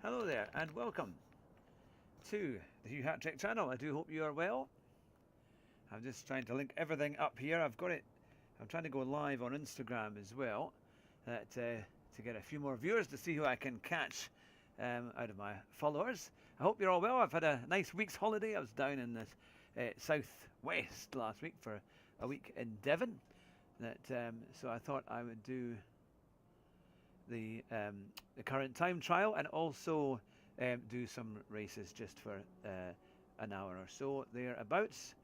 Hello there and welcome to the Hugh Hat-Trick channel. I do hope you are well. I'm just trying to link everything up here. I've got it. I'm trying to go live on Instagram as well to get a few more viewers to see who I can catch out of my followers. I hope you're all well. I've had a nice week's holiday. I was down in the southwest last week for a week in Devon. So I thought I would do the current time trial and also do some races just for an hour or so thereabouts.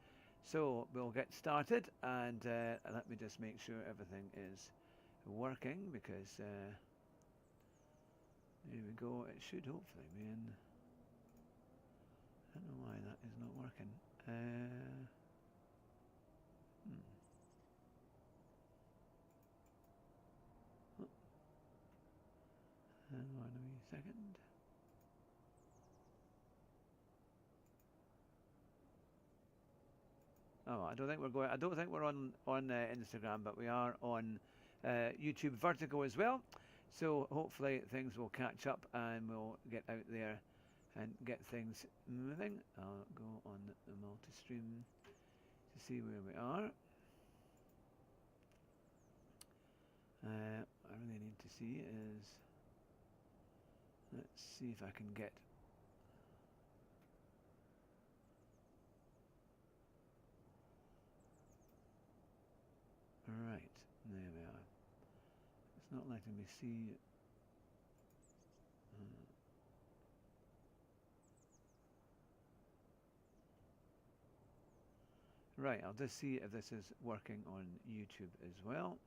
So we'll get started, and let me just make sure everything is working, because there we go. It should hopefully be in. I don't know why that is not working. Hang on a wee second. Oh, I don't think we're going. I don't think we're on Instagram, but we are on YouTube Vertigo as well. So hopefully things will catch up and we'll get out there and get things moving. I'll go on the multi-stream to see where we are. I really need to see is, let's see if I can get right. There we are. It's not letting me see. Right, I'll just see if this is working on YouTube as well.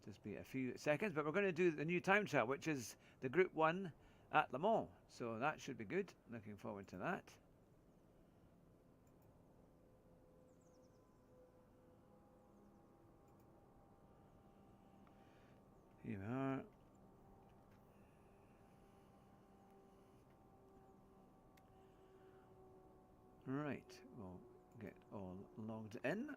Just be a few seconds, but we're going to do the new time trial, which is the Group 1 at Le Mans. So that should be good. Looking forward to that. Here we are. Right, we'll get all logged in.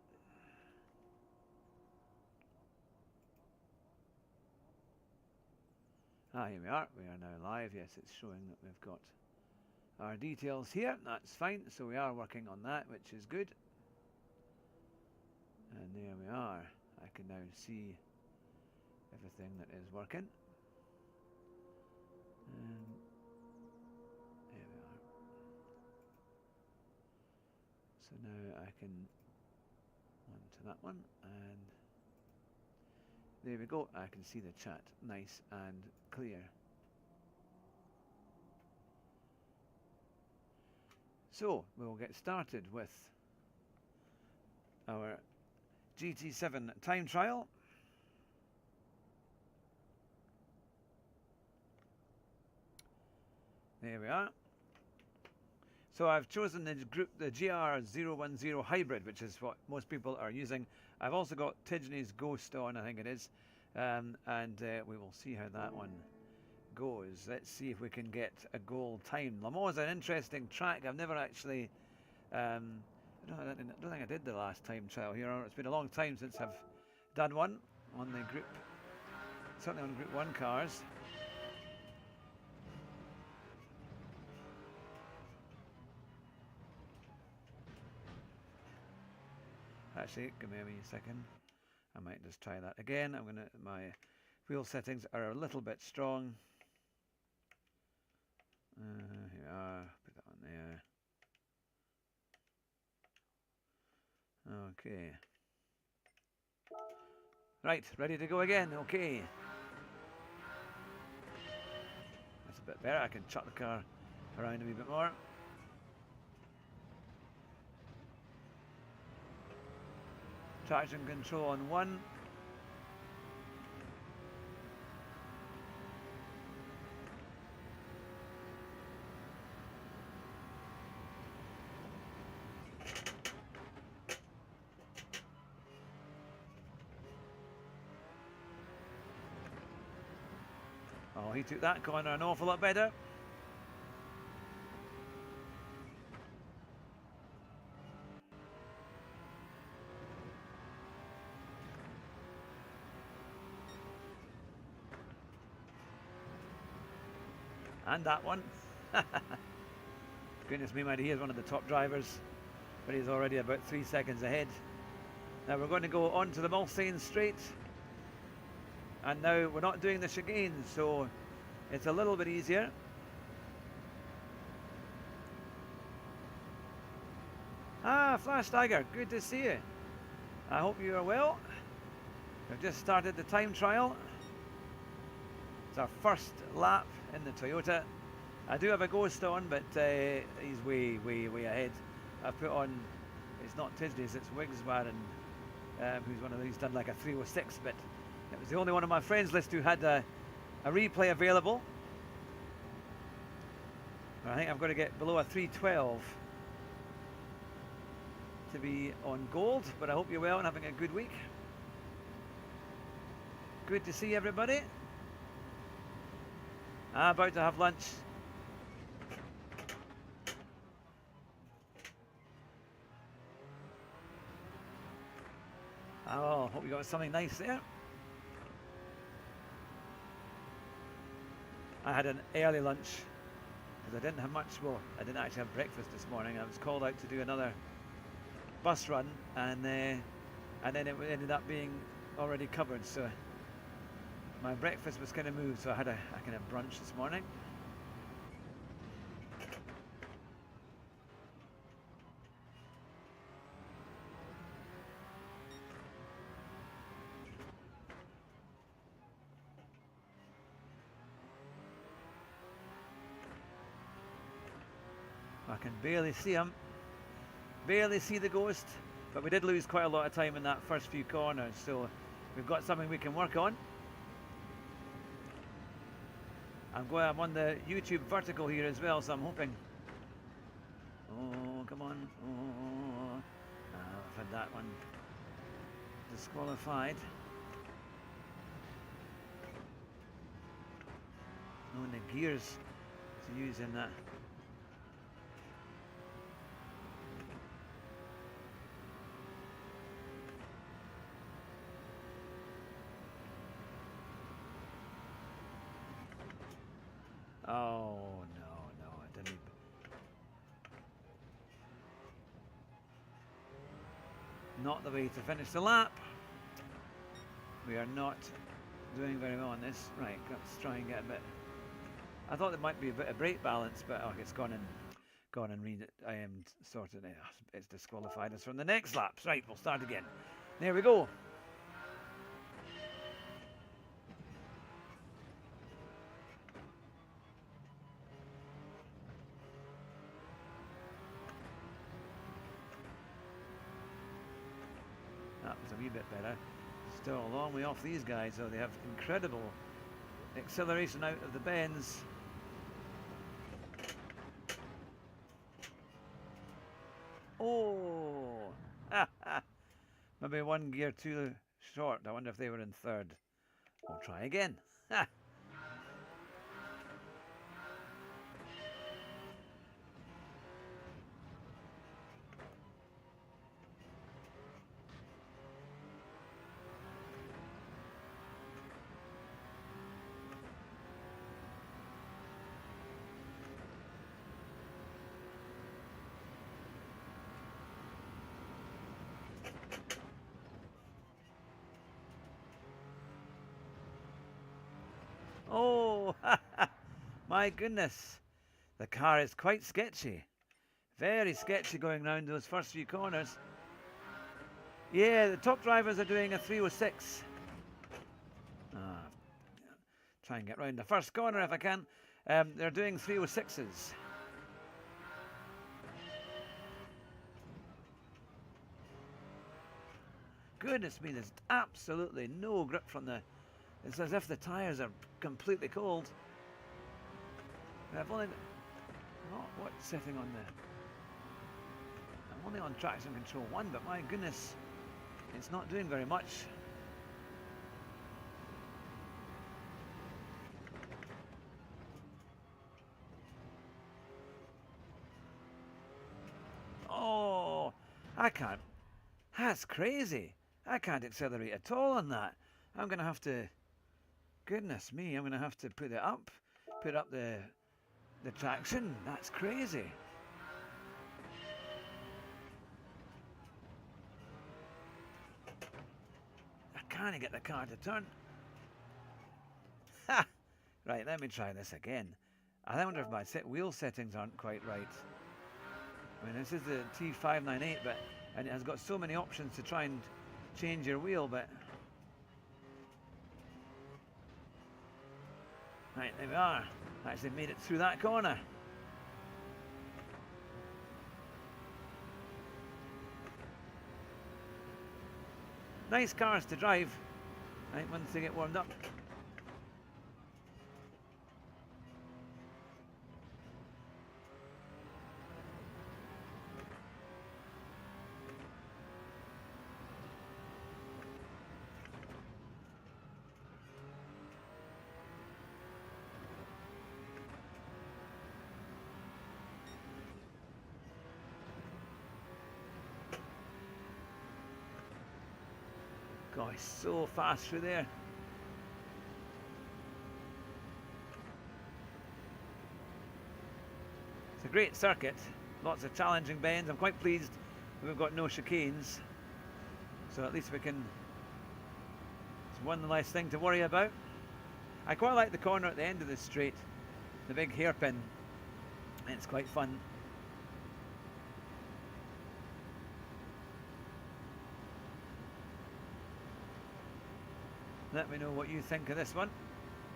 Here we are. We are now live. Yes, it's showing that we've got our details here. That's fine. So we are working on that, which is good. And there we are. I can now see everything that is working. And there we are. So now I can on to that one, and there we go. I can see the chat nice and clear. So we'll get started with our GT7 time trial. There we are. So I've chosen the GR010 hybrid, which is what most people are using. I've also got Tidgeney's Ghost on, I think it is, and we will see how that one goes. Let's see if we can get a goal time. Le Mans is an interesting track. I've never actually, I don't think I did the last time trial here. It's been a long time since I've done one on the group, certainly on Group 1 cars. Actually, give me a wee second. I might just try that again. My wheel settings are a little bit strong. Here we are. Put that on there. Okay. Right, ready to go again. Okay. That's a bit better. I can chuck the car around a wee bit more. Traction control on 1. Oh, he took that corner an awful lot better. And that one. Goodness me, he is one of the top drivers, but he's already about 3 seconds ahead. Now we're going to go on to the Mulsanne Straight, and now we're not doing the chicane, so it's a little bit easier. Ah, Flash Tiger, good to see you. I hope you are well. We've just started the time trial. It's our first lap in the Toyota. I do have a Ghost on, but he's way ahead. I've put on, it's not Tisday's, it's Wigsbarren, who's one of these done like a 306, but it was the only one on my friends list who had a replay available. I think I've got to get below a 312 to be on gold, but I hope you're well and having a good week. Good to see everybody. I'm about to have lunch. Oh, hope you got something nice there. I had an early lunch because I didn't have much. Well, I didn't actually have breakfast this morning. I was called out to do another bus run, and then it ended up being already covered. So my breakfast was kind of moved. So I had a kind of brunch this morning. I can barely see him, barely see the Ghost, but we did lose quite a lot of time in that first few corners, so we've got something we can work on. I'm on the YouTube vertical here as well, so I'm hoping. Oh, come on. Oh, I've had that one disqualified. No, and the gears to use in that. Oh, no, I didn't. Not the way to finish the lap. We are not doing very well on this. Right, let's try and get a bit. I thought there might be a bit of brake balance, but oh, it's gone and read it. I am sorted it. It's disqualified us from the next laps. Right, we'll start again. There we go. That was a wee bit better. Still a long way off these guys, though. They have incredible acceleration out of the bends. Oh, maybe one gear too short. I wonder if they were in third. We'll try again. Oh, my goodness. The car is quite sketchy. Very sketchy going round those first few corners. Yeah, the top drivers are doing a 306. Try and get round the first corner if I can. They're doing 306s. Goodness me, there's absolutely no grip from the... It's as if the tyres are completely cold. I've only... What setting on the... I'm only on traction control 1, but my goodness, it's not doing very much. Oh, I can't. That's crazy. I can't accelerate at all on that. I'm going to have to... Goodness me, I'm going to have to put it up. Put up the the traction. That's crazy. I can't get the car to turn. Ha! Right, let me try this again. I wonder if my wheel settings aren't quite right. I mean, this is the T598, and it has got so many options to try and change your wheel, but... Right, there we are. Actually made it through that corner. Nice cars to drive, right, once they get warmed up. Gosh, so fast through there. It's a great circuit, lots of challenging bends. I'm quite pleased we've got no chicanes, so at least we can, it's one less thing to worry about. I quite like the corner at the end of the straight, the big hairpin. It's quite fun. Let me know what you think of this one.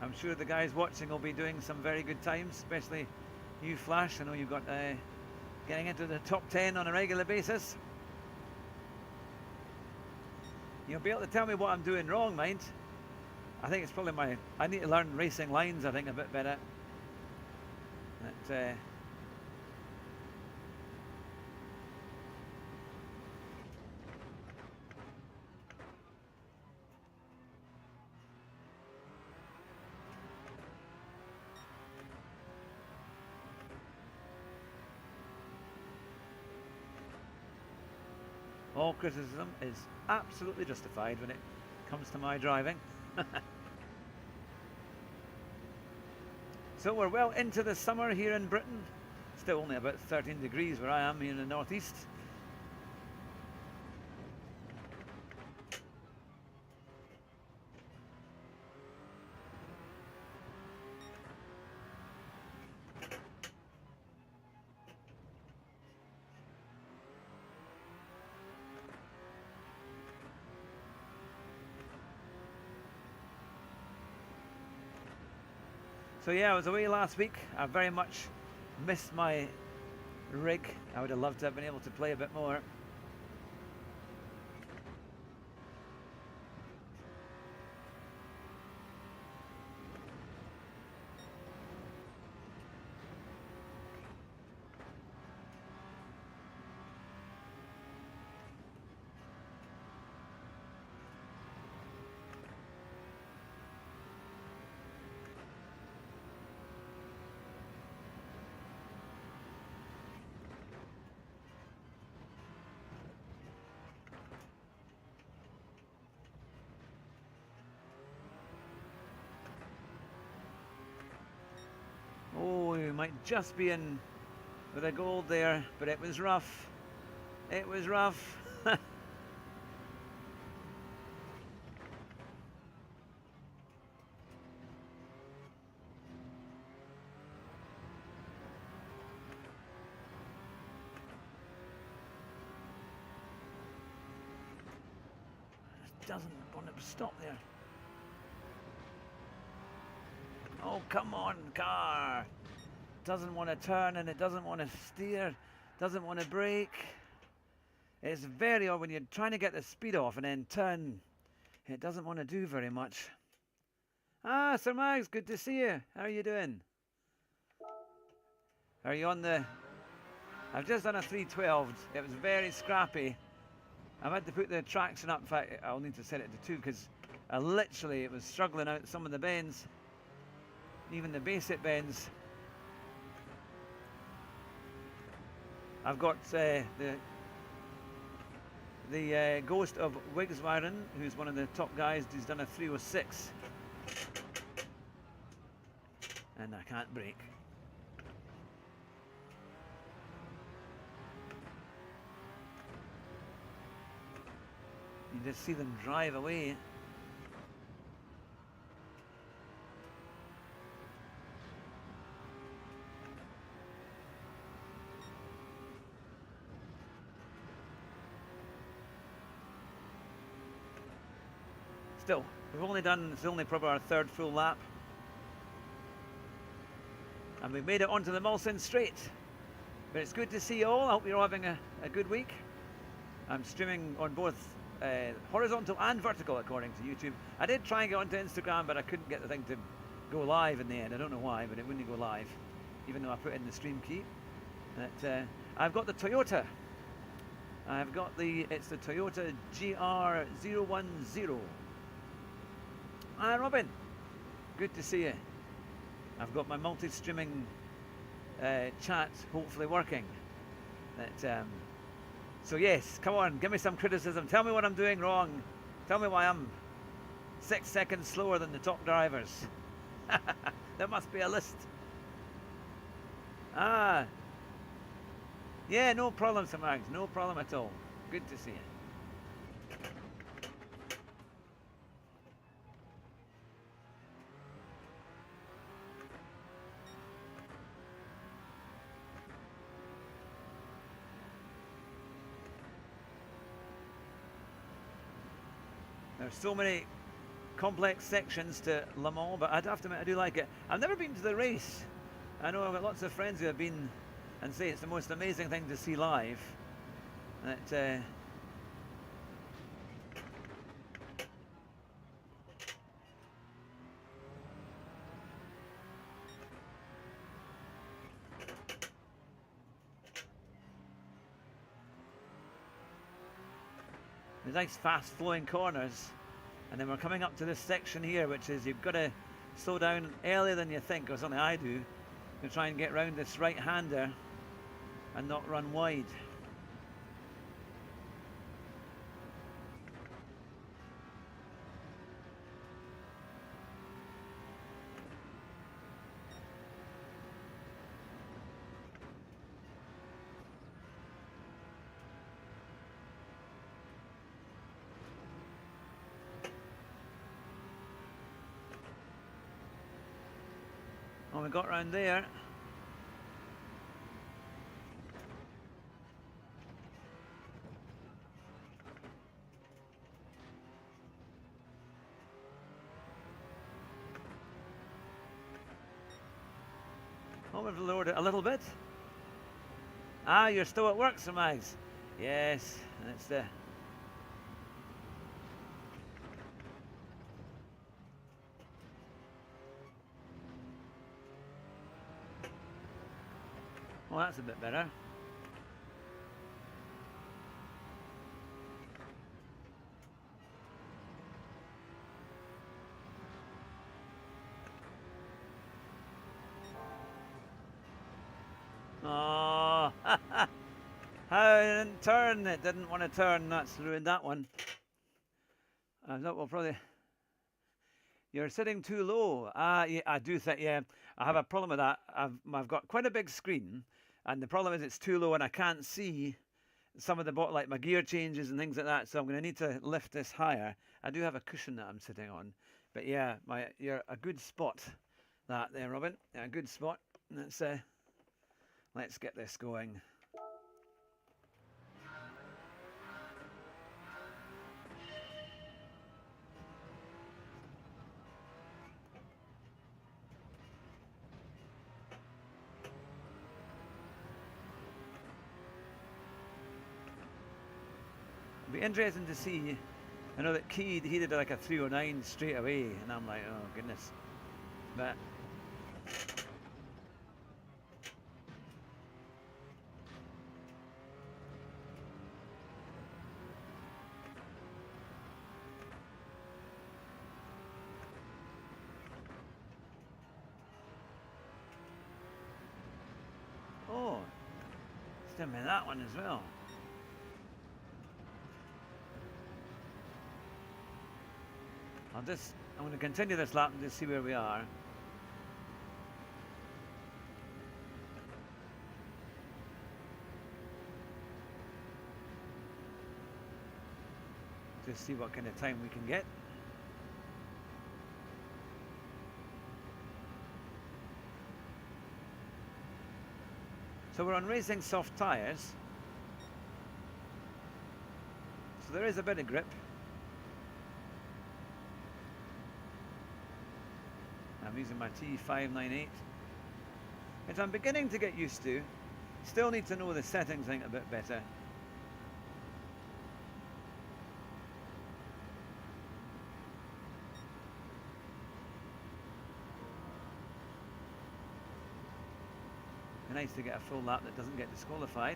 I'm sure the guys watching will be doing some very good times, especially you, Flash. I know you've got getting into the top 10 on a regular basis. You'll be able to tell me what I'm doing wrong, mind. I think it's probably I need to learn racing lines, I think, a bit better. But, all criticism is absolutely justified when it comes to my driving. So we're well into the summer here in Britain. Still only about 13 degrees where I am here in the northeast. So yeah, I was away last week. I very much missed my rig. I would have loved to have been able to play a bit more. Oh, you might just be in with a gold there, but it was rough. It was rough. Doesn't want to stop there. Oh, come on, car. Doesn't want to turn and it doesn't want to steer, doesn't want to brake. It's very odd when you're trying to get the speed off and then turn. It doesn't want to do very much. Ah, Sir Mags, good to see you. How are you doing? Are you on the... I've just done a 312. It was very scrappy. I've had to put the traction up. In fact, I'll need to set it to 2 because literally it was struggling out some of the bends. Even the basic bends. I've got the ghost of Wigswaren, who's one of the top guys, who's done a 306. And I can't brake. You just see them drive away. Still, we've only done, it's only probably our third full lap. And we've made it onto the Mulsanne Straight. But it's good to see you all. I hope you're all having a good week. I'm streaming on both horizontal and vertical according to YouTube. I did try and get onto Instagram, but I couldn't get the thing to go live in the end. I don't know why, but it wouldn't go live, even though I put in the stream key. But, I've got the Toyota. I've got it's the Toyota GR010. Hi Robin, good to see you. I've got my multi-streaming chat hopefully working. So yes, come on, give me some criticism. Tell me what I'm doing wrong. Tell me why I'm 6 seconds slower than the top drivers. There must be a list. Ah, yeah, no problem, Sir Mags, no problem at all. Good to see you. There's so many complex sections to Le Mans, but I'd have to admit I do like it. I've never been to the race. I know I've got lots of friends who have been and say it's the most amazing thing to see live. That there's nice fast flowing corners, and then we're coming up to this section here, which is you've got to slow down earlier than you think, or something I do, to try and get round this right hander and not run wide. Well, we got round there. Oh, we've lowered it a little bit. Ah, you're still at work, Sir Mags. Yes, and it's the... Oh, that's a bit better. Oh, how it didn't turn. It didn't want to turn. That's ruined that one. I thought, well, probably... You're sitting too low. Yeah, I do think, yeah, I have a problem with that. I've got quite a big screen, and the problem is it's too low and I can't see some of the like my gear changes and things like that, so I'm going to need to lift this higher. I do have a cushion that I'm sitting on, but yeah, you're a good spot, that there, Robin. Yeah, a good spot. Let's get this going. It'll be interesting to see. I know that he did like a 309 straight away, and I'm like, oh goodness. But oh, still in that one as well. I'm going to continue this lap and just see where we are. Just see what kind of time we can get. So we're on racing soft tyres. So there is a bit of grip. I'm using my T598, which I'm beginning to get used to. Still need to know the settings, I think, a bit better. Nice to get a full lap that doesn't get disqualified.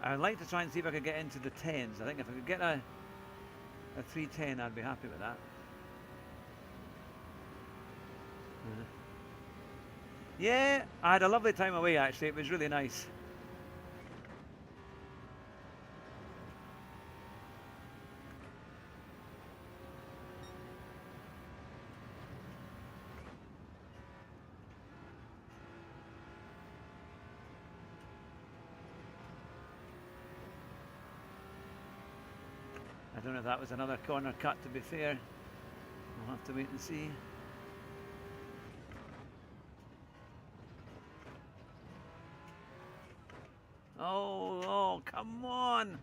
I'd like to try and see if I could get into the 10s. I think if I could get a 310, I'd be happy with that. Yeah, I had a lovely time away actually. It was really nice. I don't know if that was another corner cut, to be fair. We'll have to wait and see. Oh, come on.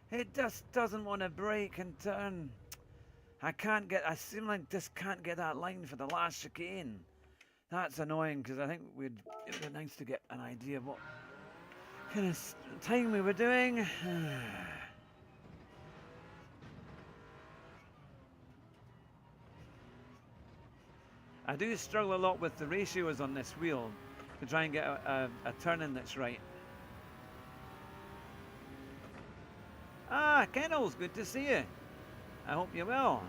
It just doesn't want to brake and turn. I seem like just can't get that line for the last chicane. That's annoying because I think it would be nice to get an idea of what kind of time we were doing. I do struggle a lot with the ratios on this wheel to try and get a turn-in that's right. Ah, Kennels, good to see you. I hope you're well.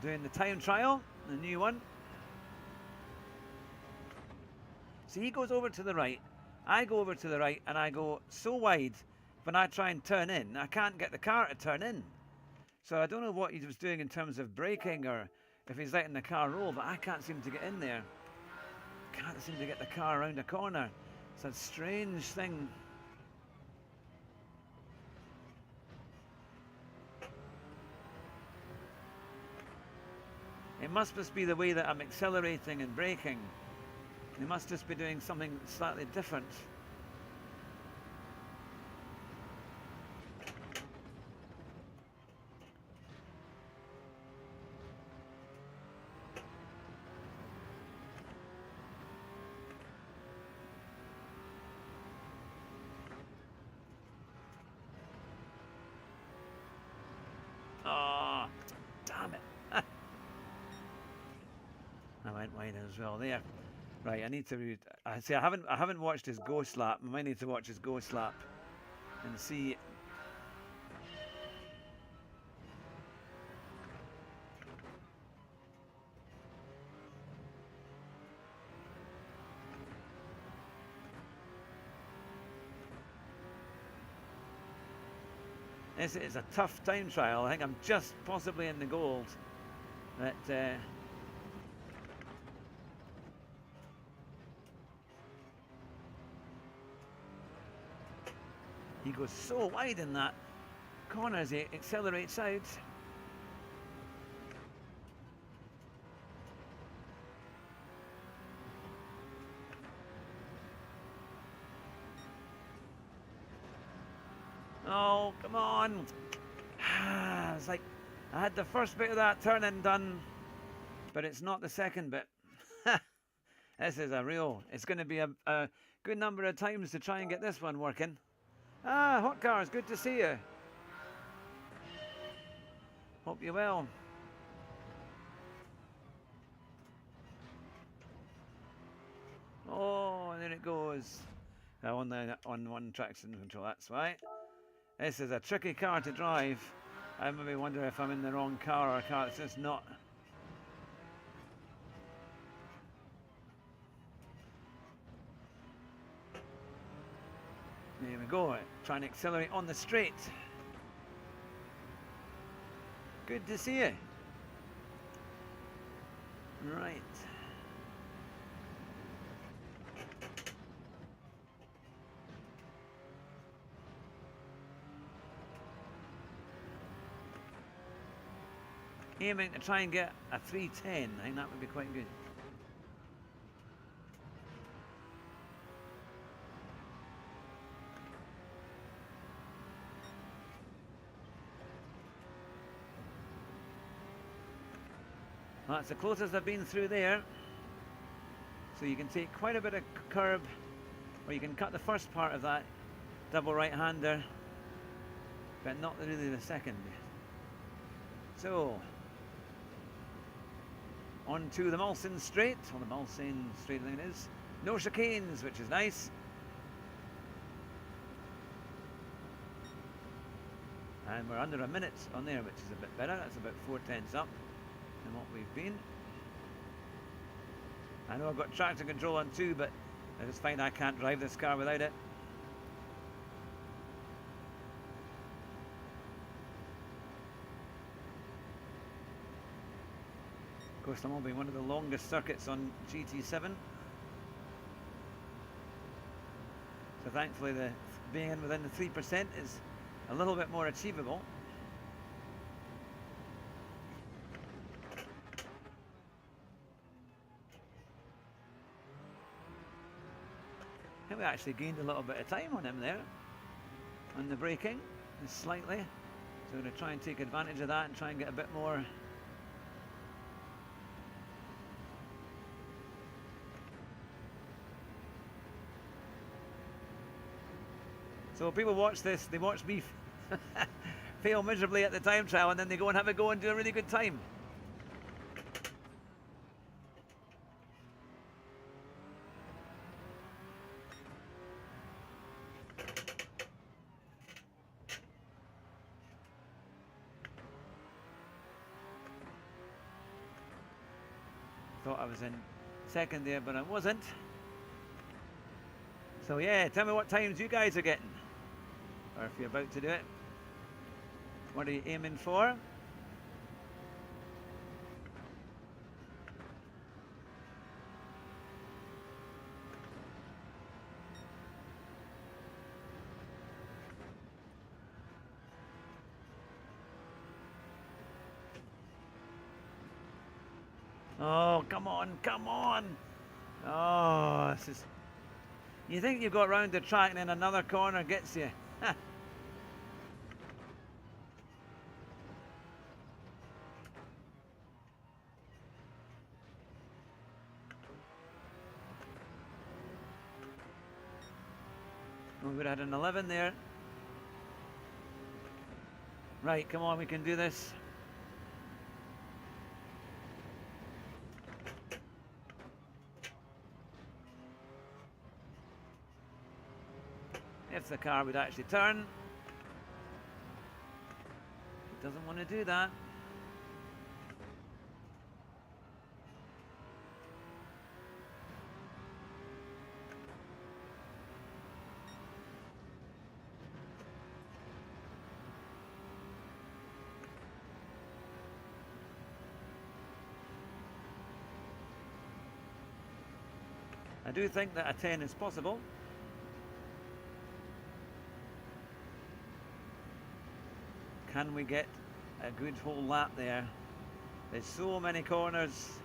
Doing the time trial, the new one. So he goes over to the right. I go over to the right and I go so wide when I try and turn in, I can't get the car to turn in. So I don't know what he was doing in terms of braking or if he's letting the car roll, but I can't seem to get in there. Can't seem to get the car around a corner. It's a strange thing. It must just be the way that I'm accelerating and braking. They must just be doing something slightly different. Oh, damn it. I went wide as well there. Right, I need to. I see. I haven't watched his ghost lap. I might need to watch his ghost lap and see. This is a tough time trial. I think I'm just possibly in the gold. But he goes so wide in that corner as he accelerates out. Oh, come on. it's like I had the first bit of that turning done, but it's not the second bit. This is a real, it's going to be a good number of times to try and get this one working. Ah, Hot Cars, good to see you. Hope you're well. Oh, there it goes. On one traction control, that's right. This is a tricky car to drive. I maybe wonder if I'm in the wrong car or a car that's just not. There we go. Trying to accelerate on the straight. Good to see you. Right. Aiming to try and get a 310. I think that would be quite good. Well, that's the closest I've been through there. So you can take quite a bit of curb, or you can cut the first part of that double right-hander, but not really the second. So, on to the Mulsanne Straight, or the Mulsanne Straight I think it is. No chicanes, which is nice. And we're under a minute on there, which is a bit better. That's about 4/10 up than what we've been. I know I've got traction control on too, but I just find I can't drive this car without it. Of course, I'm will be one of the longest circuits on GT7. So thankfully, the being in within the 3% is a little bit more achievable. I think we actually gained a little bit of time on him there, on the braking, just slightly. So we're going to try and take advantage of that and try and get a bit more. So people watch this, they watch me fail miserably at the time trial, and then they go and have a go and do a really good time. Thought I was in second there, but I wasn't. So yeah, tell me what times you guys are getting, or if you're about to do it. What are you aiming for? Oh, come on, come on. Oh, this is... You think you've got round the track and then another corner gets you. We would have had an 11 there. Right, come on, we can do this. If the car would actually turn. It doesn't want to do that. I do think that a 10 is possible. Can we get a good whole lap there? There's so many corners,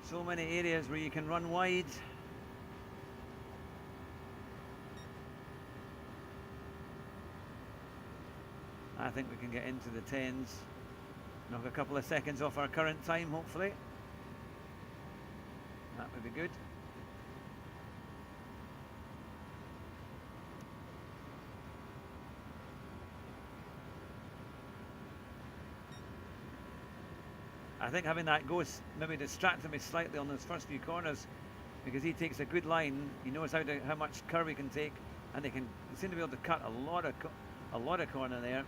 so many areas where you can run wide. I think we can get into the tens, knock a couple of seconds off our current time, hopefully. That would be good. I think having that ghost maybe distracted me slightly on those first few corners, because he takes a good line. He knows how much curve he can take, and they seem to be able to cut a lot of corner there.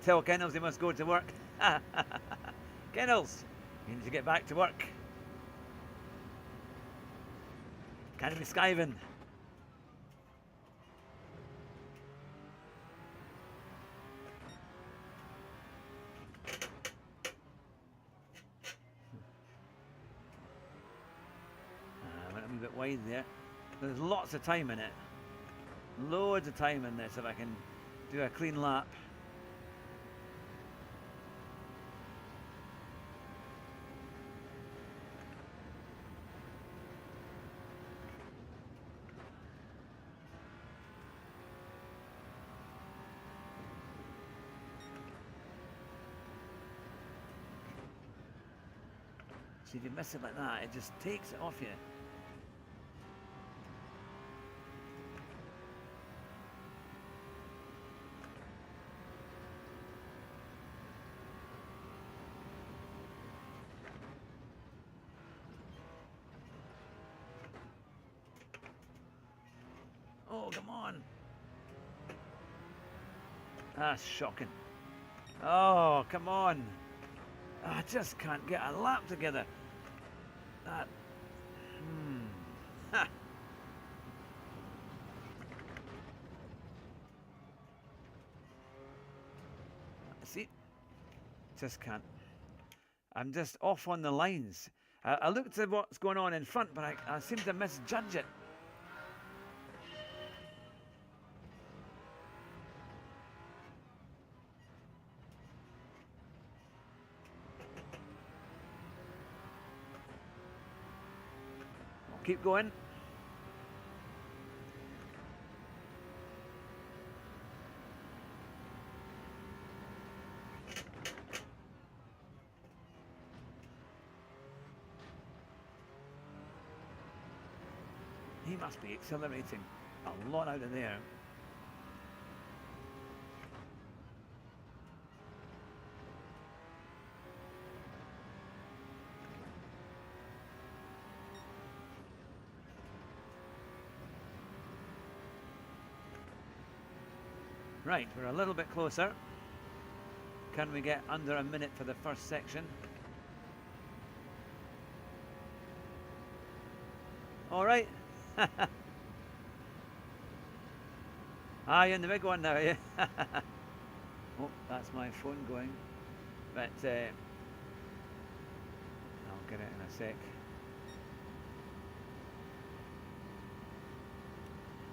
Tell Kennels he must go to work. Kennels, you need to get back to work. Can't be skiving. I went a wee bit wide there. There's lots of time in it. Loads of time in this if I can do a clean lap. See, if you miss it like that, it just takes it off you. Oh, come on. That's shocking. Oh, come on. I just can't get a lap together. That. Ha. See? Just can't. I'm just off on the lines. I looked at what's going on in front, but I seem to misjudge it. Keep going. He must be accelerating a lot out of there. Right, we're a little bit closer. Can we get under a minute for the first section? All right. You're in the big one now, yeah. Oh, that's my phone going. But I'll get it in a sec.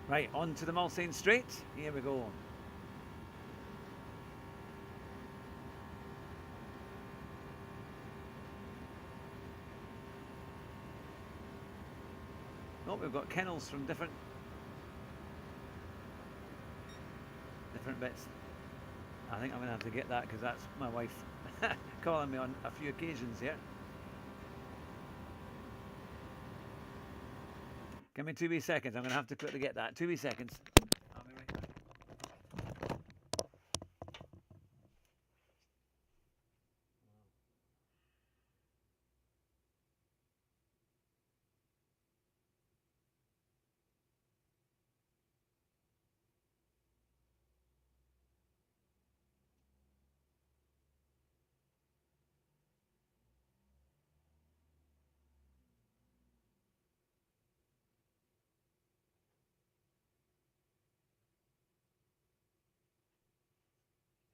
Right, on to the Mulsanne Straight. Here we go. Oh, we've got kennels from different bits. I think I'm going to have to get that because that's my wife calling me on a few occasions here. Give me 2 wee seconds. I'm going to have to quickly get that. 2 wee seconds. I'll be right back.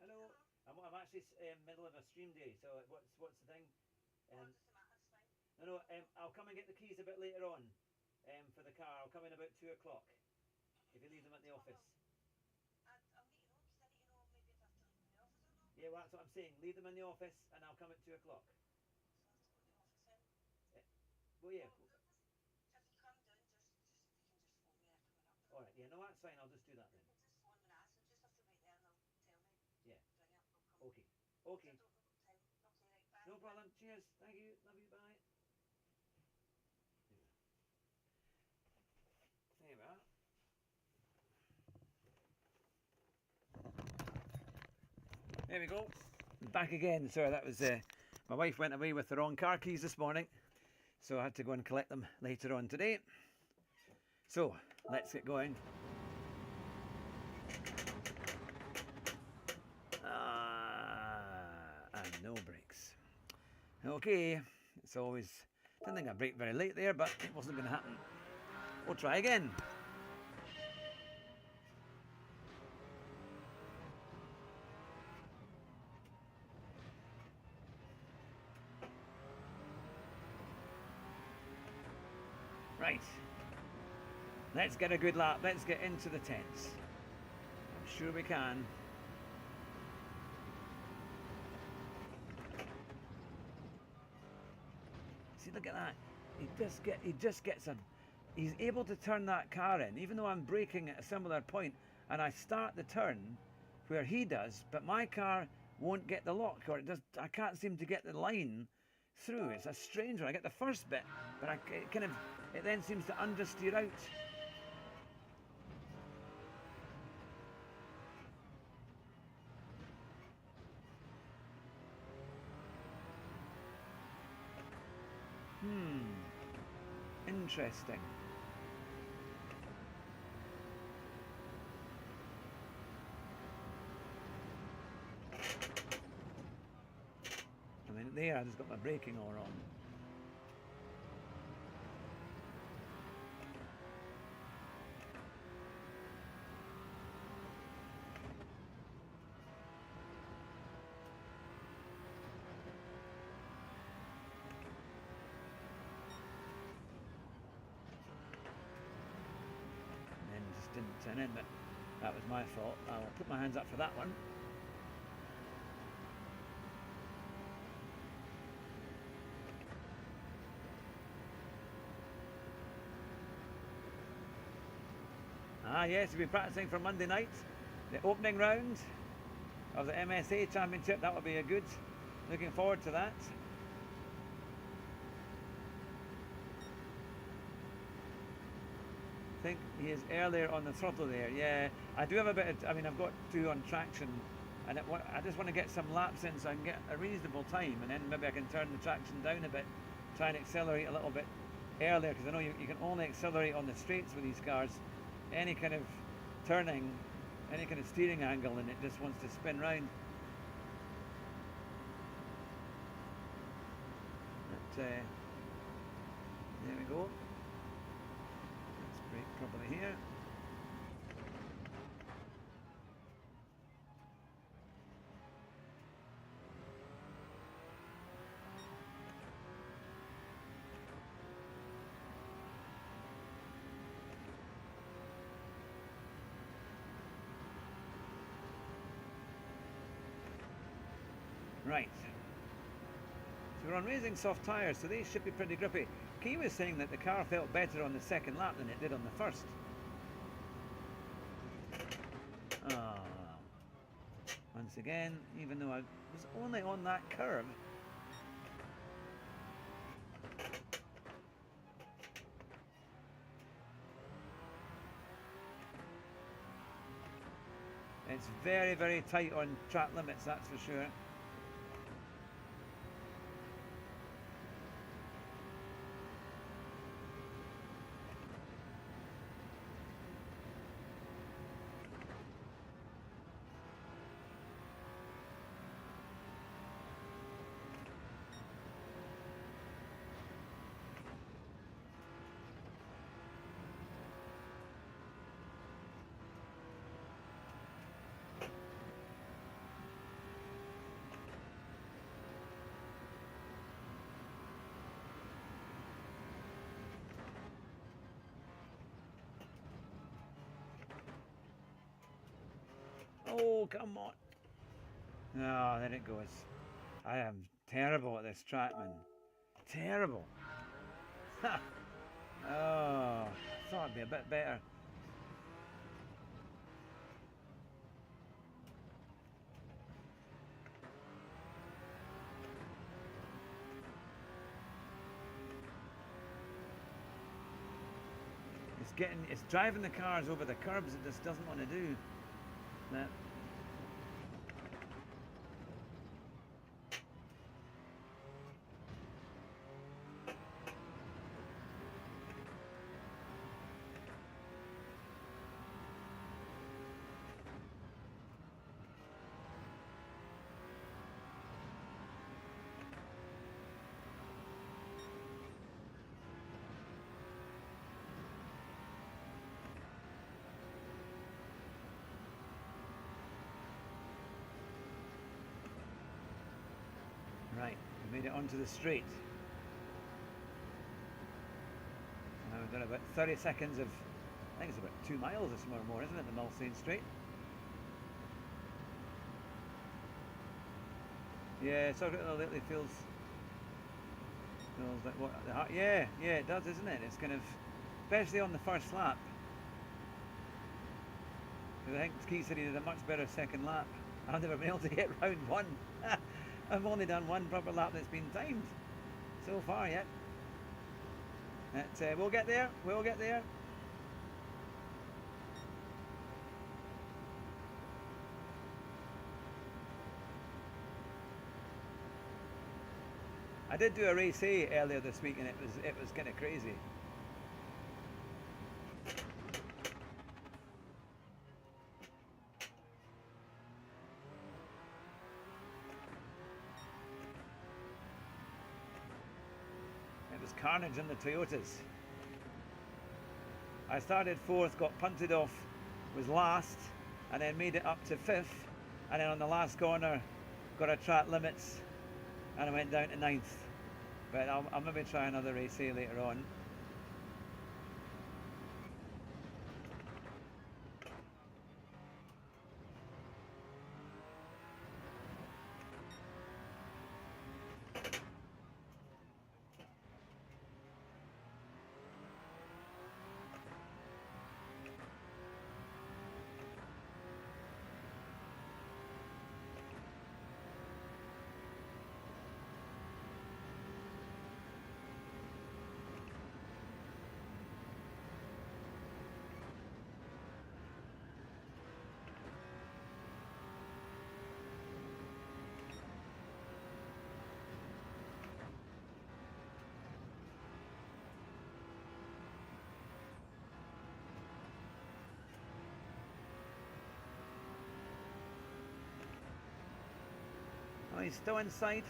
Hello. I'm actually middle of a stream day, so what's the thing? No, I'll come and get the keys a bit later on for the car. I'll come in about 2 o'clock if you leave them at the office. I'll need to know because I need to know maybe if I have to leave them in the office or not. Yeah, well, that's what I'm saying. Leave them in the office and I'll come at 2 o'clock. So I have to go to the office then. Well, yeah. So if you come down, just if you can just phone me coming up. Alright, yeah, no, that's fine. I'll just do that then. You can just phone me and ask. I'll just have to wait there and they'll tell me. Yeah. Bring it. I'll come. Okay. Okay. I don't know what time. Okay, right. Bye. No problem. Cheers. Thank you. Love you. Bye. There we are. There we go. Back again. Sorry, that was my wife went away with the wrong car keys this morning, so I had to go and collect them later on today. So let's get going. And no brakes. Okay, it's always, didn't think I'd brake very late there, but it wasn't going to happen. We'll try again. Right, let's get a good lap. Let's get into the tents. I'm sure we can. See, look at that. He just gets a. He's able to turn that car in, even though I'm braking at a similar point, and I start the turn where he does, but my car won't get the lock, or it does. I can't seem to get the line through. It's a strange one. I get the first bit, but it then seems to understeer out. Interesting. I mean, there I just got my braking all wrong. Didn't turn in, but that was my fault. I'll put my hands up for that one. Ah yes, we'll be practicing for Monday night, the opening round of the MSA Championship. That will be a good, looking forward to that. I think he is earlier on the throttle there. Yeah, I do have a bit of, I mean, I've got 2 on traction, and I just want to get some laps in so I can get a reasonable time, and then maybe I can turn the traction down a bit, try and accelerate a little bit earlier, because I know you can only accelerate on the straights with these cars. Any kind of turning, any kind of steering angle, and it just wants to spin round. But, there we go. Brake properly here. Right. So we're on Racing soft tyres, so these should be pretty grippy. Key was saying that the car felt better on the second lap than it did on the first. Once again, even though I was only on that curve. It's very, very tight on track limits, that's for sure. Oh, come on. Oh, there it goes. I am terrible at this track, man. Terrible. Ha! Oh, thought it'd be a bit better. It's driving the cars over the curbs it just doesn't want to do. That. Right, we made it onto the straight. Now we've got about 30 seconds of, I think it's about 2 miles or more, isn't it, the Mulsanne Straight? Yeah, Circuit lately feels like what, yeah, it does, isn't it? It's kind of, especially on the first lap. Because I think Key City did a much better second lap. I've never been able to get round one. I've only done one proper lap that's been timed so far yet. But, we'll get there, we'll get there. I did do a race A earlier this week and it was kind of crazy. Carnage in the Toyotas. I started 4th, got punted off, was last, and then made it up to 5th, and then on the last corner got a track limits and I went down to 9th. But I'll maybe try another race A later on. Oh, he's still inside.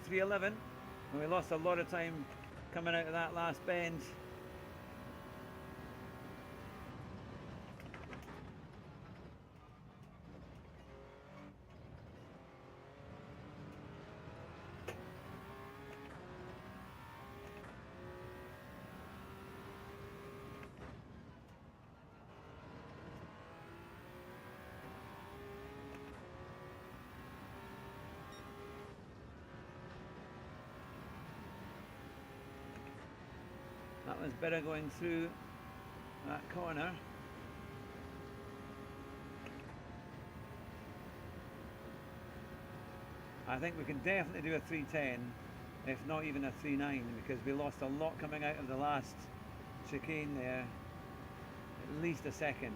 311. We lost a lot of time coming out of that last bend. That was better going through that corner. I think we can definitely do a 310, if not even a 39, because we lost a lot coming out of the last chicane there, at least a second.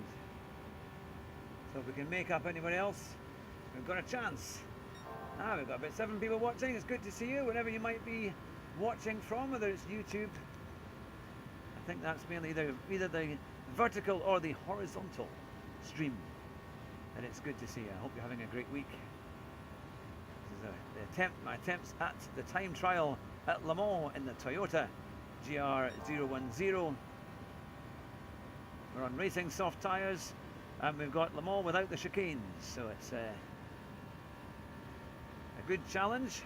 So if we can make up anyone else, we've got a chance. We've got about 7 people watching. It's good to see you wherever you might be watching from, whether it's YouTube. I think that's mainly either the vertical or the horizontal stream. And it's good to see you. I hope you're having a great week. This is my attempts at the time trial at Le Mans in the Toyota GR010. We're on racing soft tyres And we've got Le Mans without the chicanes, so it's a good challenge.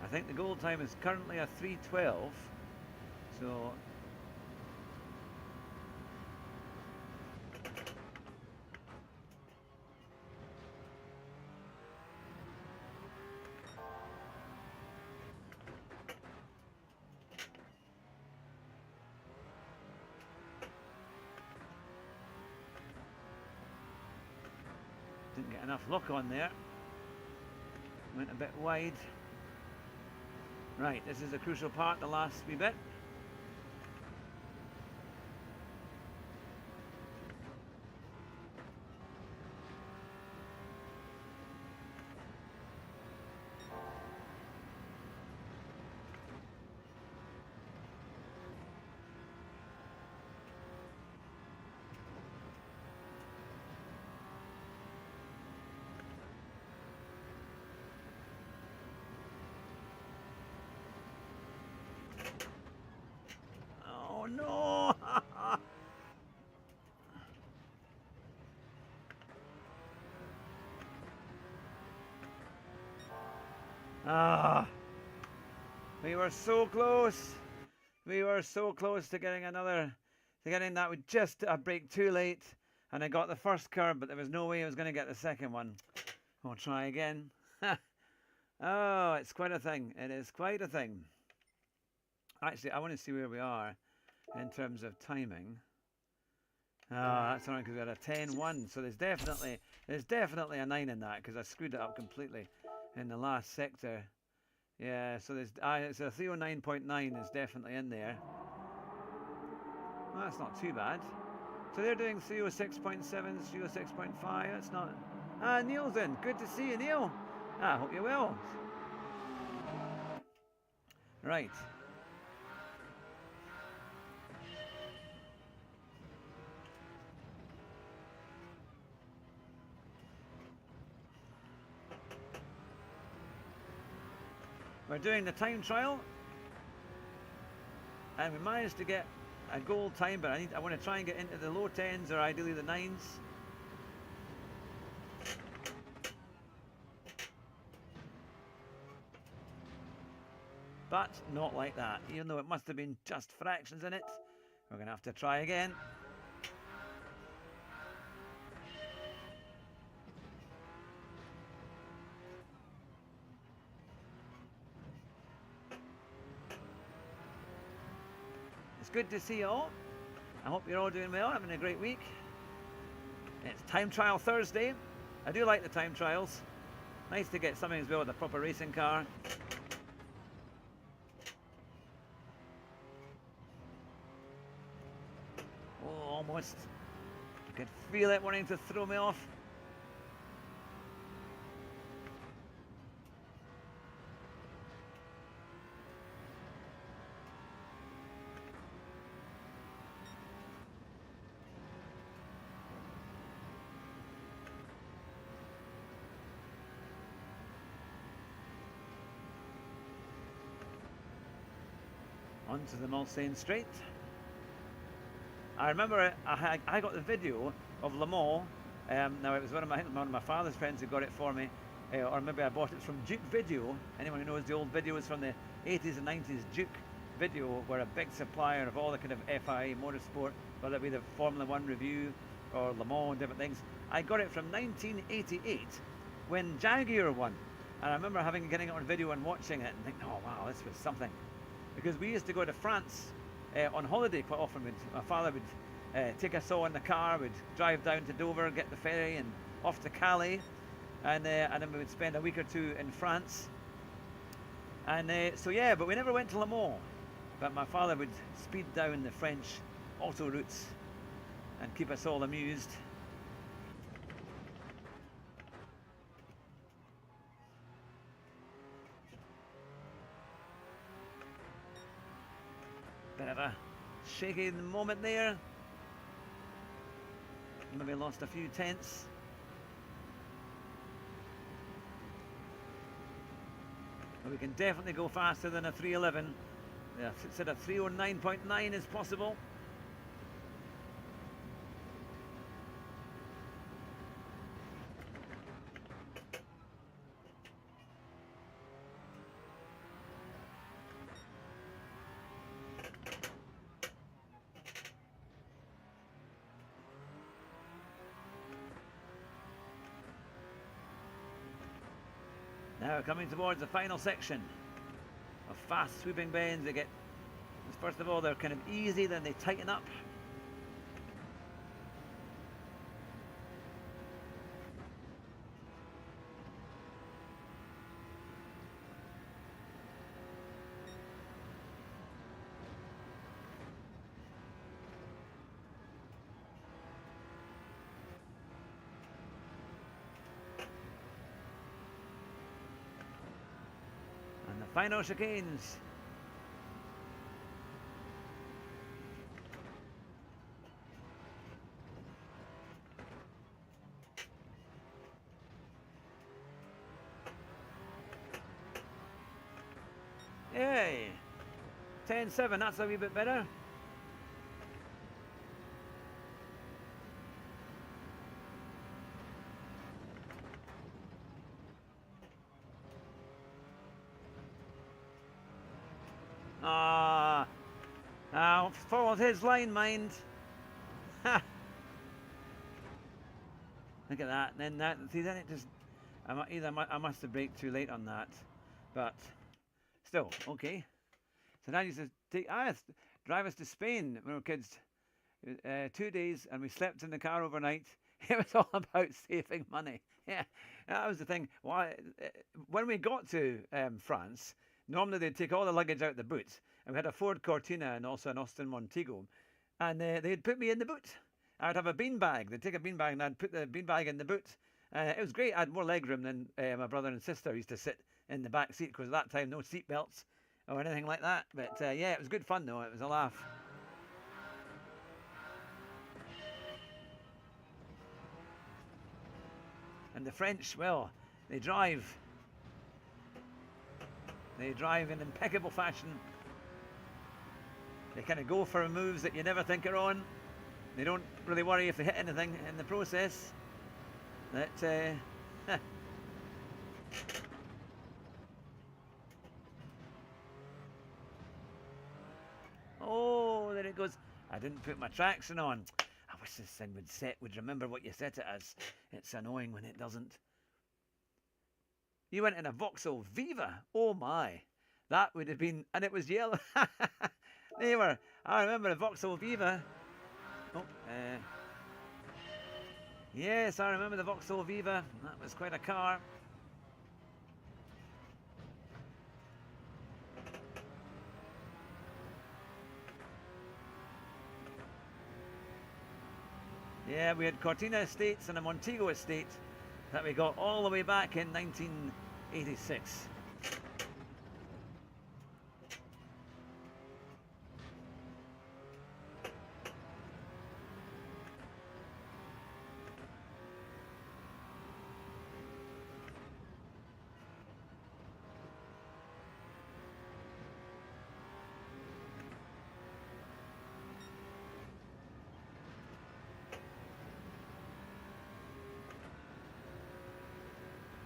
I think the goal time is currently a 3:12, so didn't get enough lock on there. Went a bit wide. Right, this is a crucial part, the last wee bit. Oh no! Ah, we were so close. We were so close to getting that with just a break too late. And I got the first curb, but there was no way I was going to get the second one. I'll try again. Oh, it's quite a thing. It is quite a thing. Actually, I want to see where we are in terms of timing. Oh, that's all right, because we had a 10-1. So there's definitely a 9 in that, because I screwed it up completely in the last sector. Yeah, so there's it's a 309.9 is definitely in there. Well, that's not too bad. So they're doing 306.7, 306.5. That's not. Ah, Neil's in. Good to see you, Neil. I hope you're well. Right. We're doing the time trial, and we managed to get a goal time, but I want to try and get into the low 10s or ideally the 9s. But not like that, even though it must have been just fractions in it. We're going to have to try again. It's good to see you all. I hope you're all doing well, having a great week. It's time trial Thursday. I do like the time trials. Nice to get something as well with a proper racing car. Oh, almost. I could feel it wanting to throw me off. Onto the Mulsanne Straight. I remember I got the video of Le Mans. Now it was one of my father's friends who got it for me, or maybe I bought it from Duke Video. Anyone who knows the old videos from the 80s and 90s, Duke Video were a big supplier of all the kind of FIA motorsport, whether it be the Formula 1 review or Le Mans and different things. I got it from 1988 when Jaguar won, and I remember getting it on video and watching it and thinking, oh wow, this was something. Because we used to go to France on holiday quite often. My father would take us all in the car, we'd drive down to Dover, get the ferry and off to Calais, and then we would spend a week or two in France. And so yeah, but we never went to Le Mans. But my father would speed down the French autoroutes and keep us all amused. Bit of a shaky moment there. Maybe lost a few tenths. But we can definitely go faster than a 311. Yeah, said a 309.9 is possible. Now coming towards the final section of fast sweeping bends. They get, first of all, they're kind of easy, then they tighten up. And the final chicanes. Yay! 10.7, that's a wee bit better. Followed his line, mind. Ha! Look at that. And then that. See, then it just. I must have braked too late on that, but still okay. So now I used to drive us to Spain when we were kids. 2 days, and we slept in the car overnight. It was all about saving money. Yeah, that was the thing. When we got to France, normally they'd take all the luggage out the boot, and we had a Ford Cortina and also an Austin Montego, and they'd put me in the boot. I would have a beanbag. They'd take a beanbag and I'd put the beanbag in the boot. It was great. I had more leg room than my brother and sister used to sit in the back seat, because at that time no seat belts or anything like that. But yeah, it was good fun though. It was a laugh. And the French, well, they drive in impeccable fashion. They kind of go for moves that you never think are on. They don't really worry if they hit anything in the process. That oh, there it goes. I didn't put my traction on. I wish this thing would remember what you set it as. It's annoying when it doesn't. You went in a Vauxhall Viva. Oh my. That would have been, and it was yellow. I remember a Vauxhall Viva. Oh, yes, I remember the Vauxhall Viva. That was quite a car. Yeah, we had Cortina estates and a Montego estate that we got all the way back in 1986.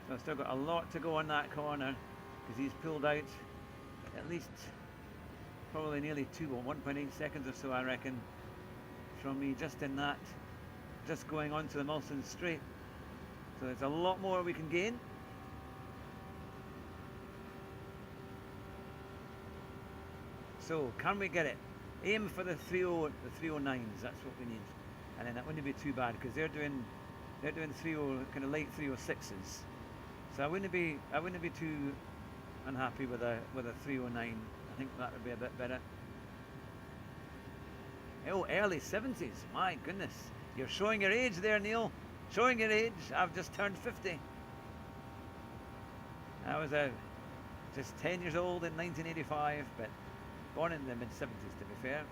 So I've still got a lot to go on that corner, because he's pulled out at least probably nearly 1.8 seconds or so, I reckon, from me just in that, just going on to the Mulsanne straight. So there's a lot more we can gain. So can we get it? Aim for the 309s. That's what we need, and then that wouldn't be too bad, because they're doing 30 kind of late 306s. So I wouldn't be too unhappy with a 309. I think that would be a bit better. Oh, early 70s. My goodness, you're showing your age there, Neil. Showing your age. I've just turned 50. I was just 10 years old in 1985, but Born in the mid-70s, to be fair.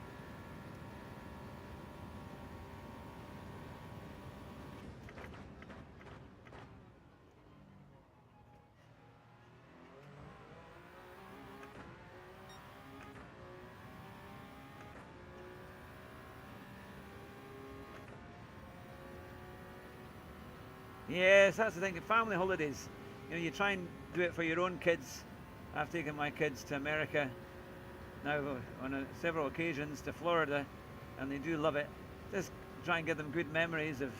Yes, that's the thing. Family holidays. You know, you try and do it for your own kids. I've taken my kids to America now on several occasions, to Florida, and they do love it. Just try and give them good memories of.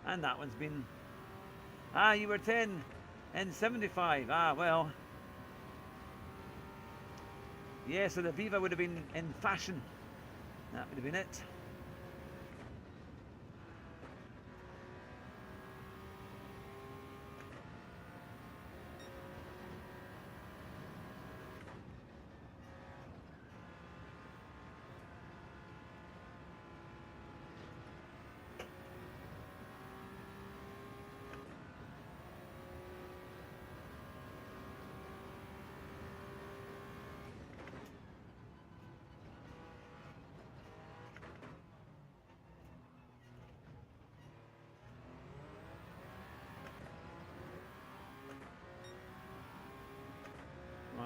And that one's been. Ah, you were 10 in 75. Ah, well. Yeah, so the Viva would have been in fashion. That would have been it.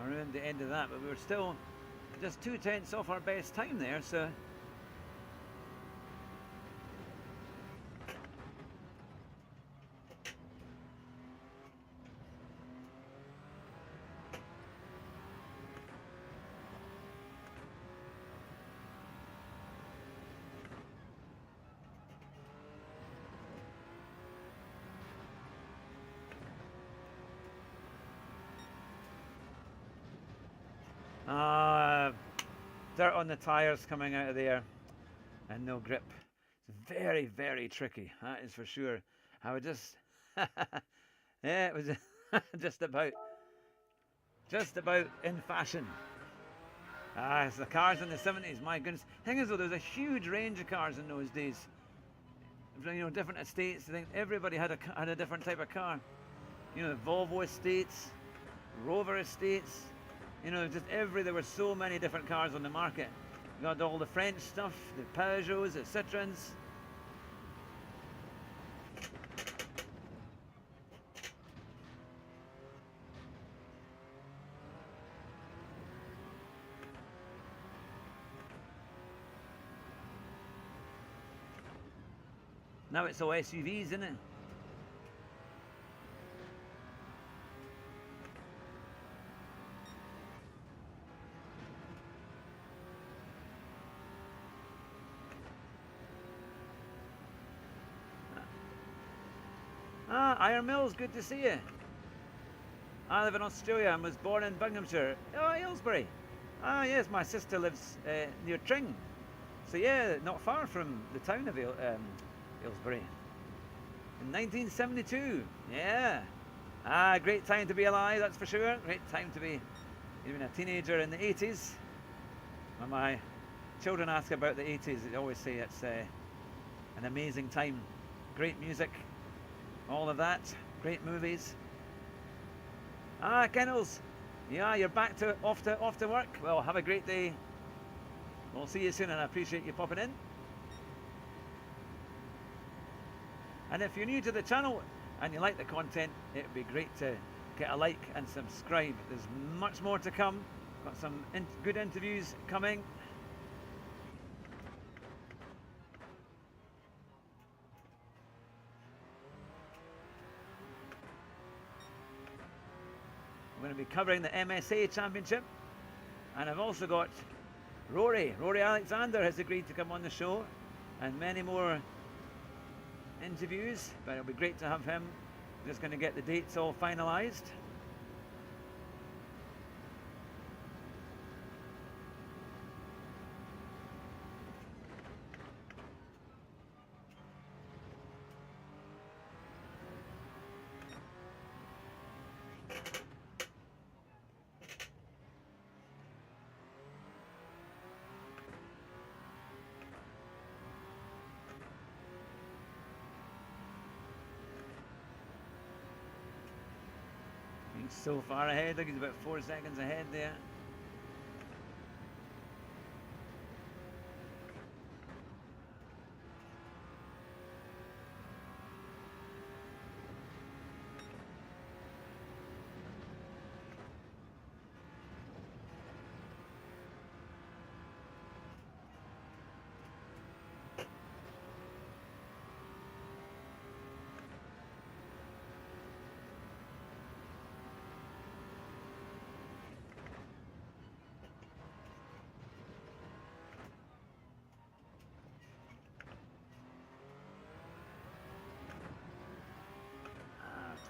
Around the end of that, but we were still just 2/10 off our best time there, so. Dirt on the tyres coming out of there, and no grip. It's very, very tricky, that is for sure. I would just, yeah, it was just about in fashion. It's the cars in the 70s, my goodness. Thing is though, there's a huge range of cars in those days. You know, different estates, I think everybody had a different type of car. You know, Volvo estates, Rover estates, you know, there were so many different cars on the market. You got all the French stuff, the Peugeots, the Citroens. Now it's all SUVs, isn't it? Iron Mills, good to see you. I live in Australia and was born in Buckinghamshire. Oh, Aylesbury. Ah, yes, my sister lives near Tring. So yeah, not far from the town of Aylesbury. In 1972, yeah. Great time to be alive, that's for sure. Great time to be even a teenager in the 80s. When my children ask about the 80s, they always say it's an amazing time. Great music, all of that, great movies. Kennels, yeah, you're back to off to work. Well, have a great day. We'll see you soon, and I appreciate you popping in. And if you're new to the channel and you like the content, it would be great to get a like and subscribe. There's much more to come. Got some good interviews coming. I'm going to be covering the MSA Championship, and I've also got Rory Alexander has agreed to come on the show, and many more interviews, but it'll be great to have him. Just going to get the dates all finalised. He's so far ahead, look, he's about 4 seconds ahead there.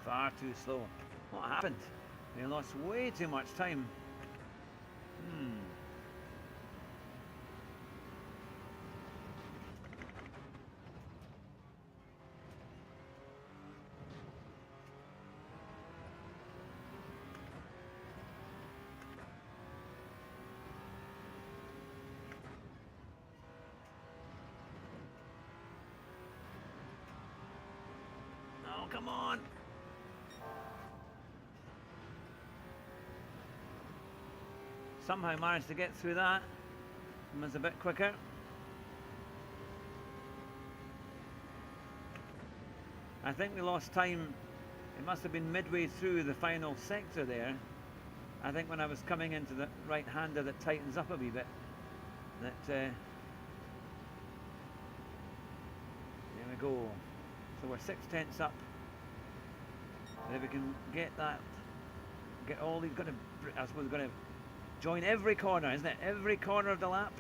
Far too slow. What happened? They lost way too much time. Oh, come on. Somehow managed to get through that. It was a bit quicker. I think we lost time. It must have been midway through the final sector there. I think when I was coming into the right-hander that tightens up a wee bit. There we go. So we're 6/10 up. And if we can get that, get all these, I suppose we're going to join every corner, isn't it? Every corner of the lap.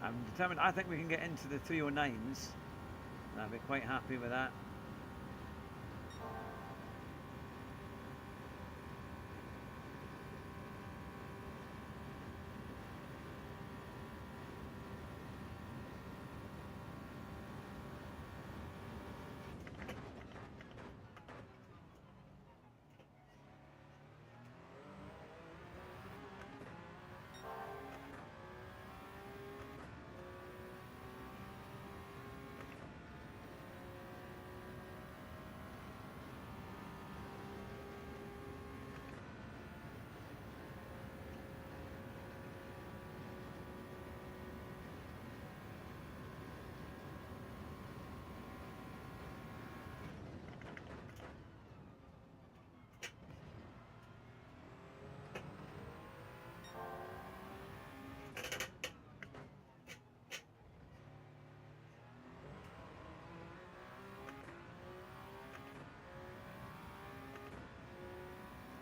I'm determined. I think we can get into the 309s. I'll be quite happy with that.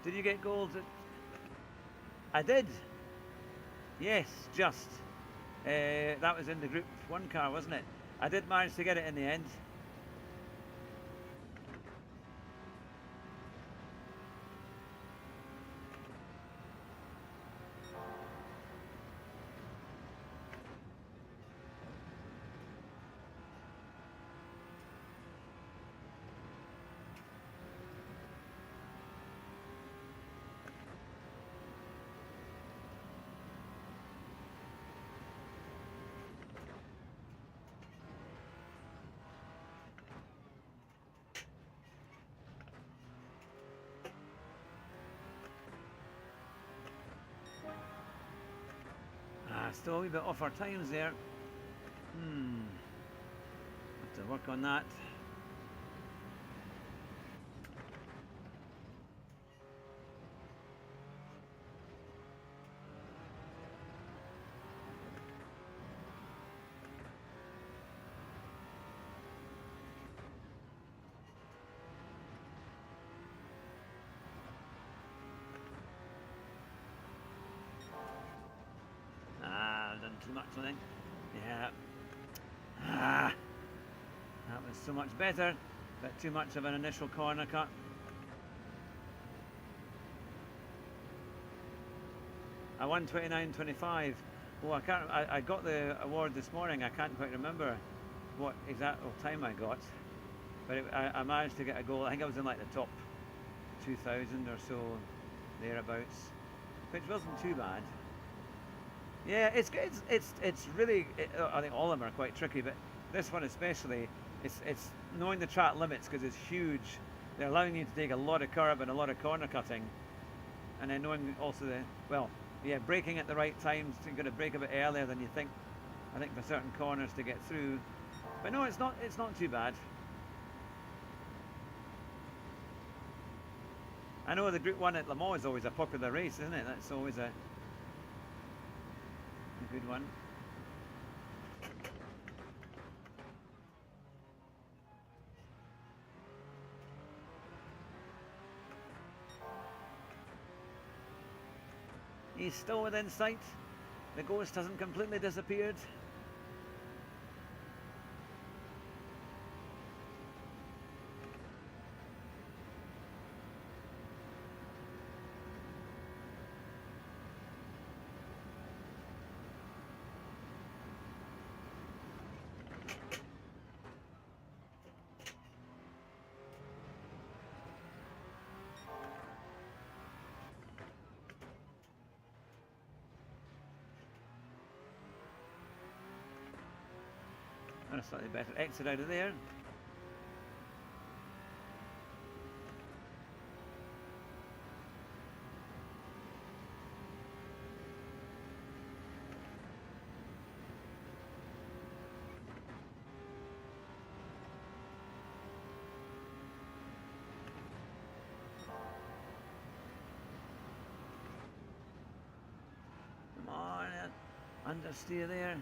Did you get gold? I did. Yes, just. That was in the Group 1 car, wasn't it? I did manage to get it in the end. Still a wee bit off our times there. Have to work on that. Too much, I think. Yeah. That was so much better, but too much of an initial corner cut. I won 29.25. Oh, I got the award this morning. I can't quite remember what exact time I got, but I managed to get a goal. I think I was in like the top 2,000 or so, thereabouts, which wasn't too bad. Yeah, it's good. It's really. I think all of them are quite tricky, but this one especially, it's knowing the track limits because it's huge. They're allowing you to take a lot of curb and a lot of corner cutting, and then knowing also braking at the right times. So you've got to brake a bit earlier than you think. I think for certain corners to get through. But no, it's not too bad. I know the Group 1 at Le Mans is always a popular race, isn't it? That's always a good one. He's still within sight. The ghost hasn't completely disappeared. And a slightly better exit out of there. Come on, understeer there.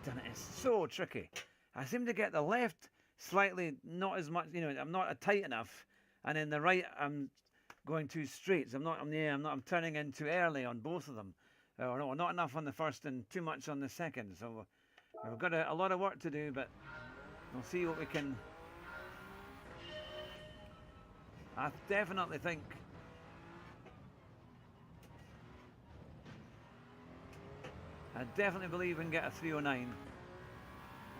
Done it. It's so tricky. I seem to get the left slightly not as much, I'm not tight enough, and in the right I'm going too straight. So I'm turning in too early on both of them. Or no, not enough on the first and too much on the second. So we've got a lot of work to do, but we'll see what we can. I definitely think I definitely believe we can get a 309,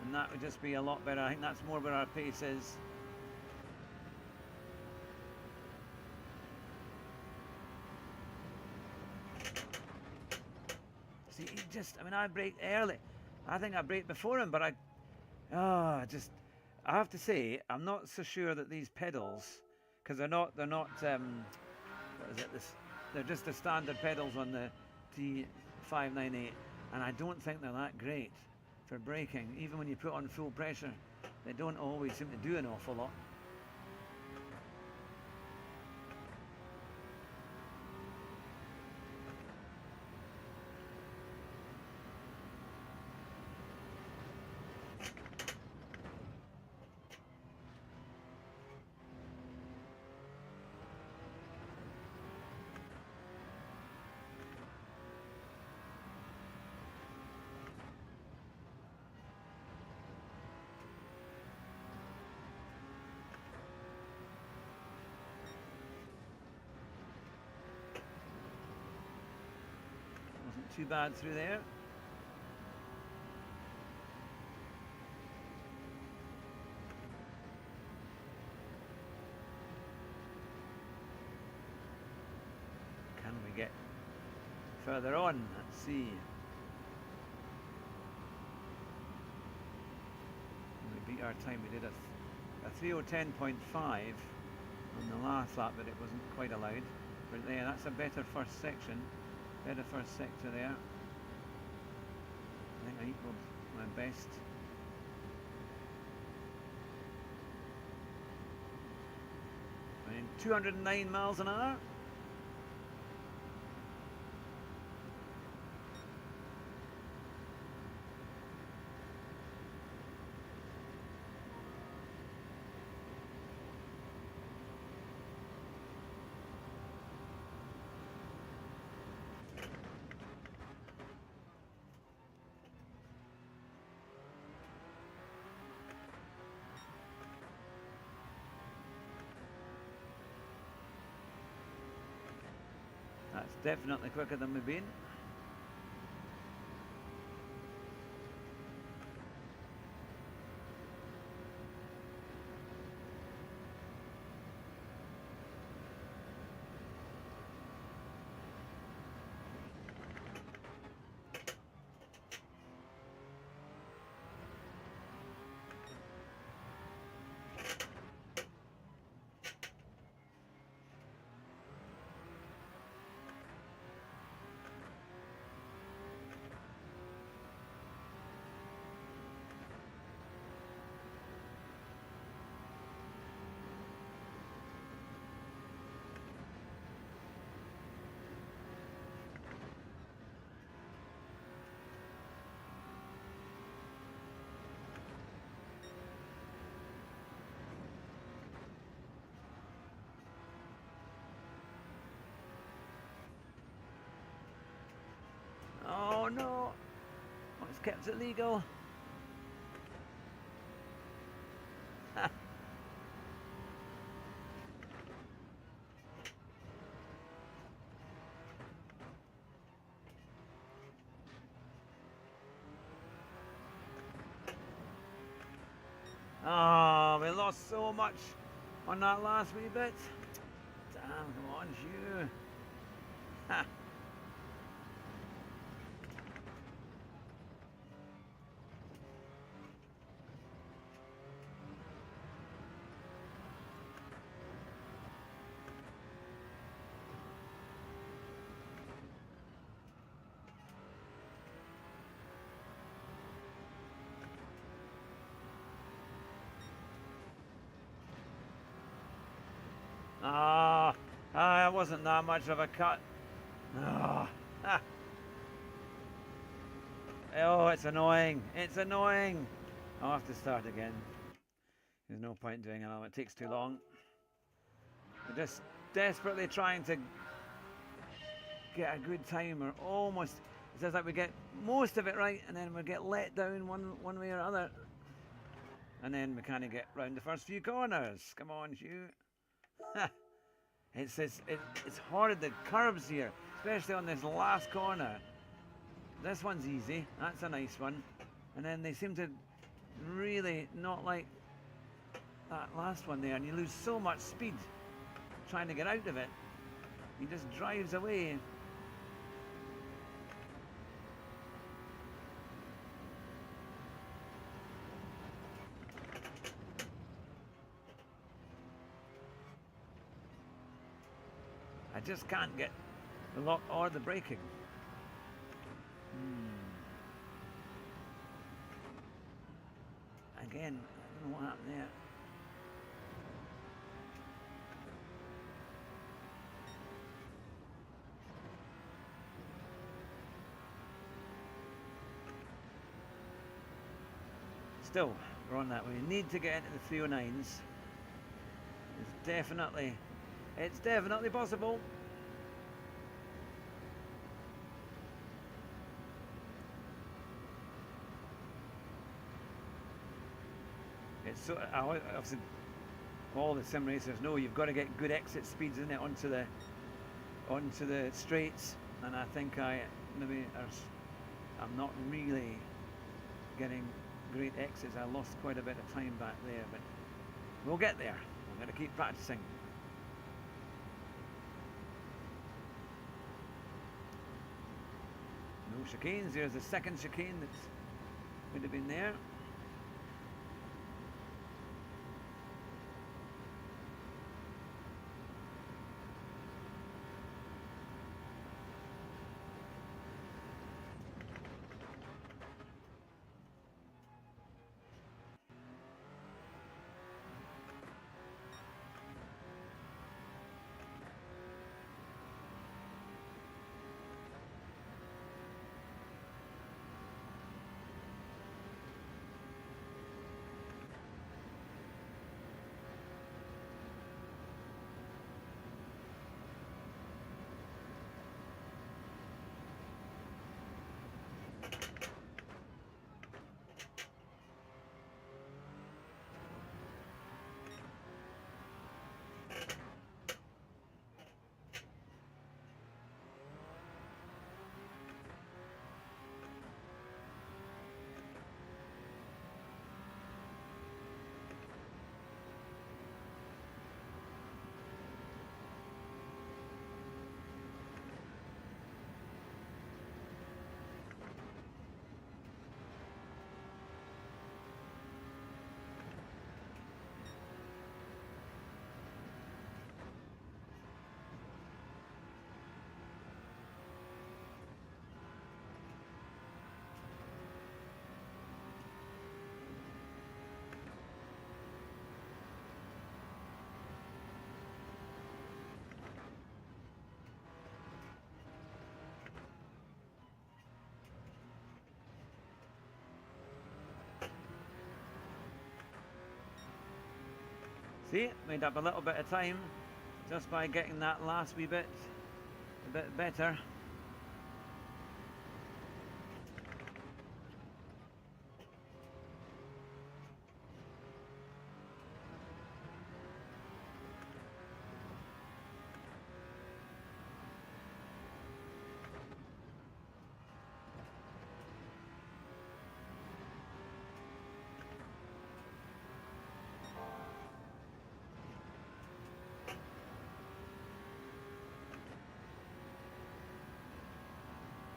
and that would just be a lot better. I think that's more where our pace is. See, I brake early. I think I braked before him, but I have to say, I'm not so sure that these pedals, because they're not, what is it, they're just the standard pedals on the T598. And I don't think they're that great for braking. Even when you put on full pressure, they don't always seem to do an awful lot. Too bad through there. Can we get further on? Let's see. We beat our time. We did a 3:10.5 on the last lap, but it wasn't quite allowed. But there, that's a better first section. Better first sector there. I think I equalled my best. I mean, 209 miles an hour. That's definitely quicker than we've been. Oh no! What's kept it legal? Oh, we lost so much on that last wee bit. Damn, come on, you. Ha. It wasn't that much of a cut. Ah, ah. Oh, it's annoying. It's annoying. I'll have to start again. There's no point doing it. It takes too long. We're just desperately trying to get a good time. Or almost. It says like we get most of it right, and then we get let down one way or other, and then we kind of get round the first few corners. Come on, Hugh. It's horrid, the curves here, especially on this last corner. This one's easy, that's a nice one. And then they seem to really not like that last one there, and you lose so much speed trying to get out of it. He just drives away. I just can't get the lock or the braking. Again, I don't know what happened there. Still, we're on that. We need to get into the 309s. It's definitely possible. It's so obviously all the sim racers know you've got to get good exit speeds in it onto the straights, and I think I'm not really getting great exits. I lost quite a bit of time back there, but we'll get there. We're going to keep practicing. No chicanes. There's the second chicane that would have been there. See, made up a little bit of time just by getting that last wee bit a bit better.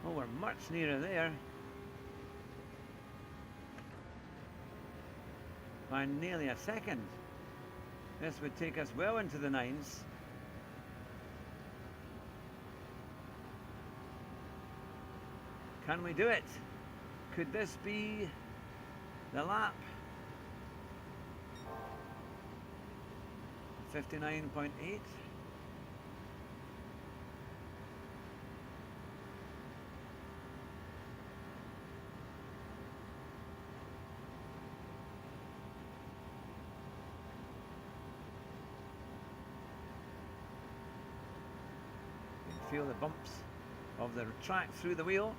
Oh, we're much nearer there. By nearly a second. This would take us well into the nines. Can we do it? Could this be the lap? 59.8. Feel the bumps of the track through the wheel.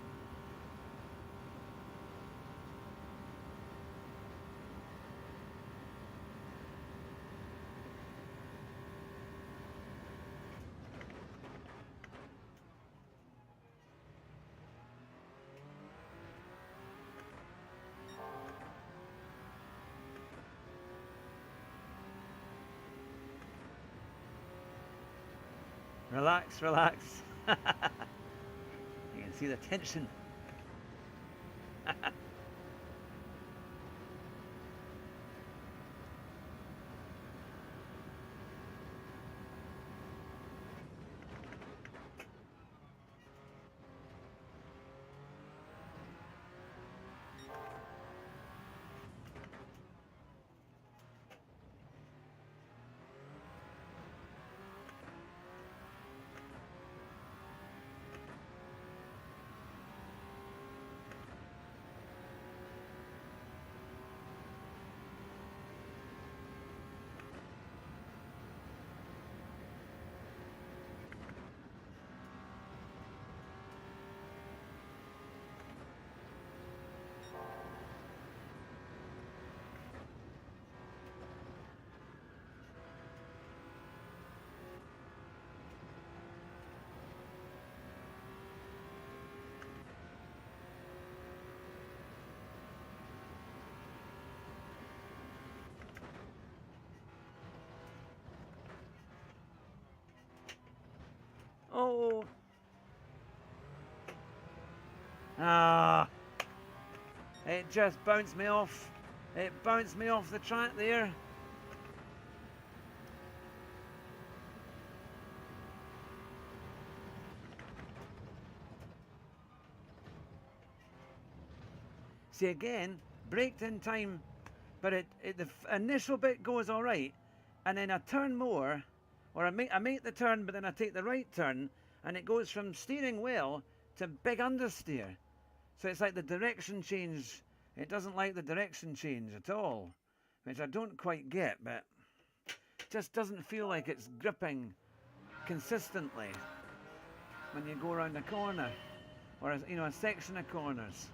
Relax, relax. You can see the tension. Oh. Ah. It just bounced me off. It bounced me off the track there. See, again, braked in time, but the initial bit goes all right, and then I turn more, or I make the turn, but then I take the right turn, and it goes from steering well to big understeer. So it's like the direction change. It doesn't like the direction change at all, which I don't quite get, but just doesn't feel like it's gripping consistently when you go around a corner, or a section of corners.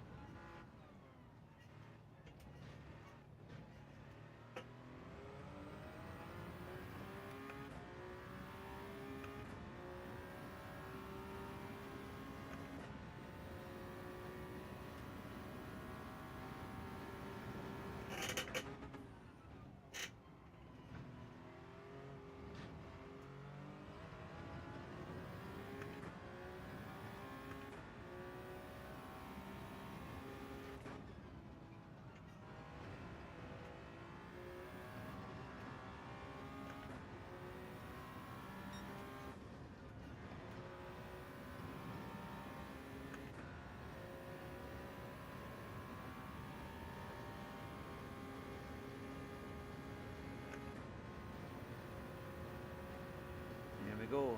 Go.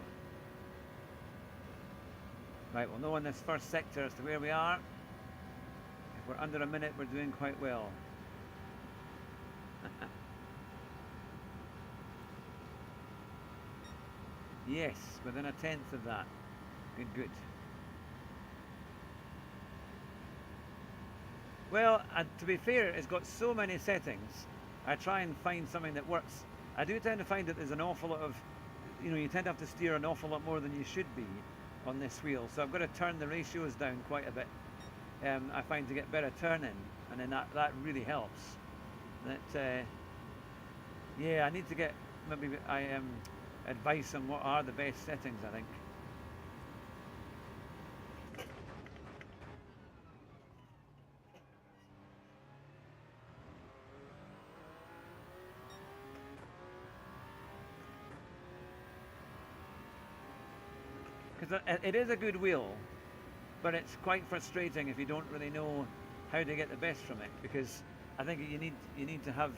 Right, we'll know in this first sector as to where we are. If we're under a minute, we're doing quite well. Yes, within a tenth of that. Good, good. Well, to be fair, it's got so many settings. I try and find something that works. I do tend to find that there's an awful lot of, you tend to have to steer an awful lot more than you should be on this wheel. So I've got to turn the ratios down quite a bit. I find to get better turning, and then that really helps. That yeah, I need to get maybe advice on what are the best settings, I think. Because it is a good wheel, but it's quite frustrating if you don't really know how to get the best from it, because I think you need to have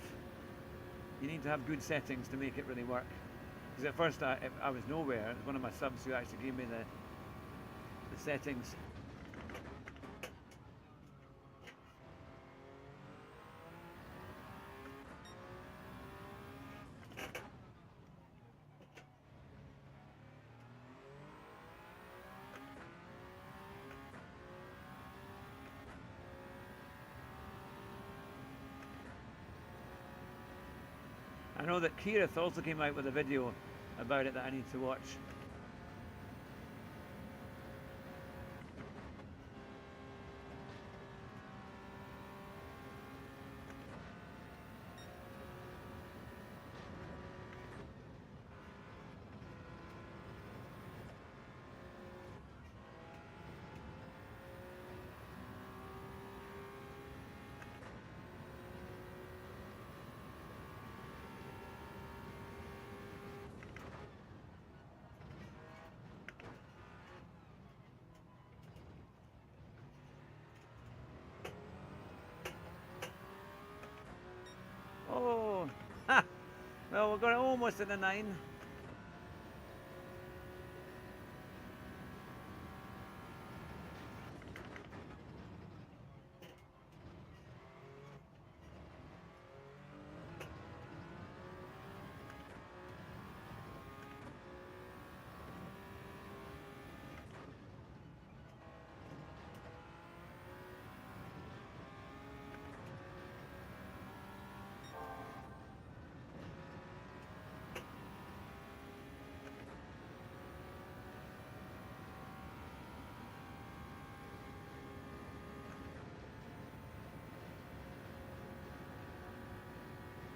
good settings to make it really work. Because at first I was nowhere. It was one of my subs who actually gave me the settings. I know that Kirith also came out with a video about it that I need to watch. Oh, ha! Well, we've got it almost at the 9.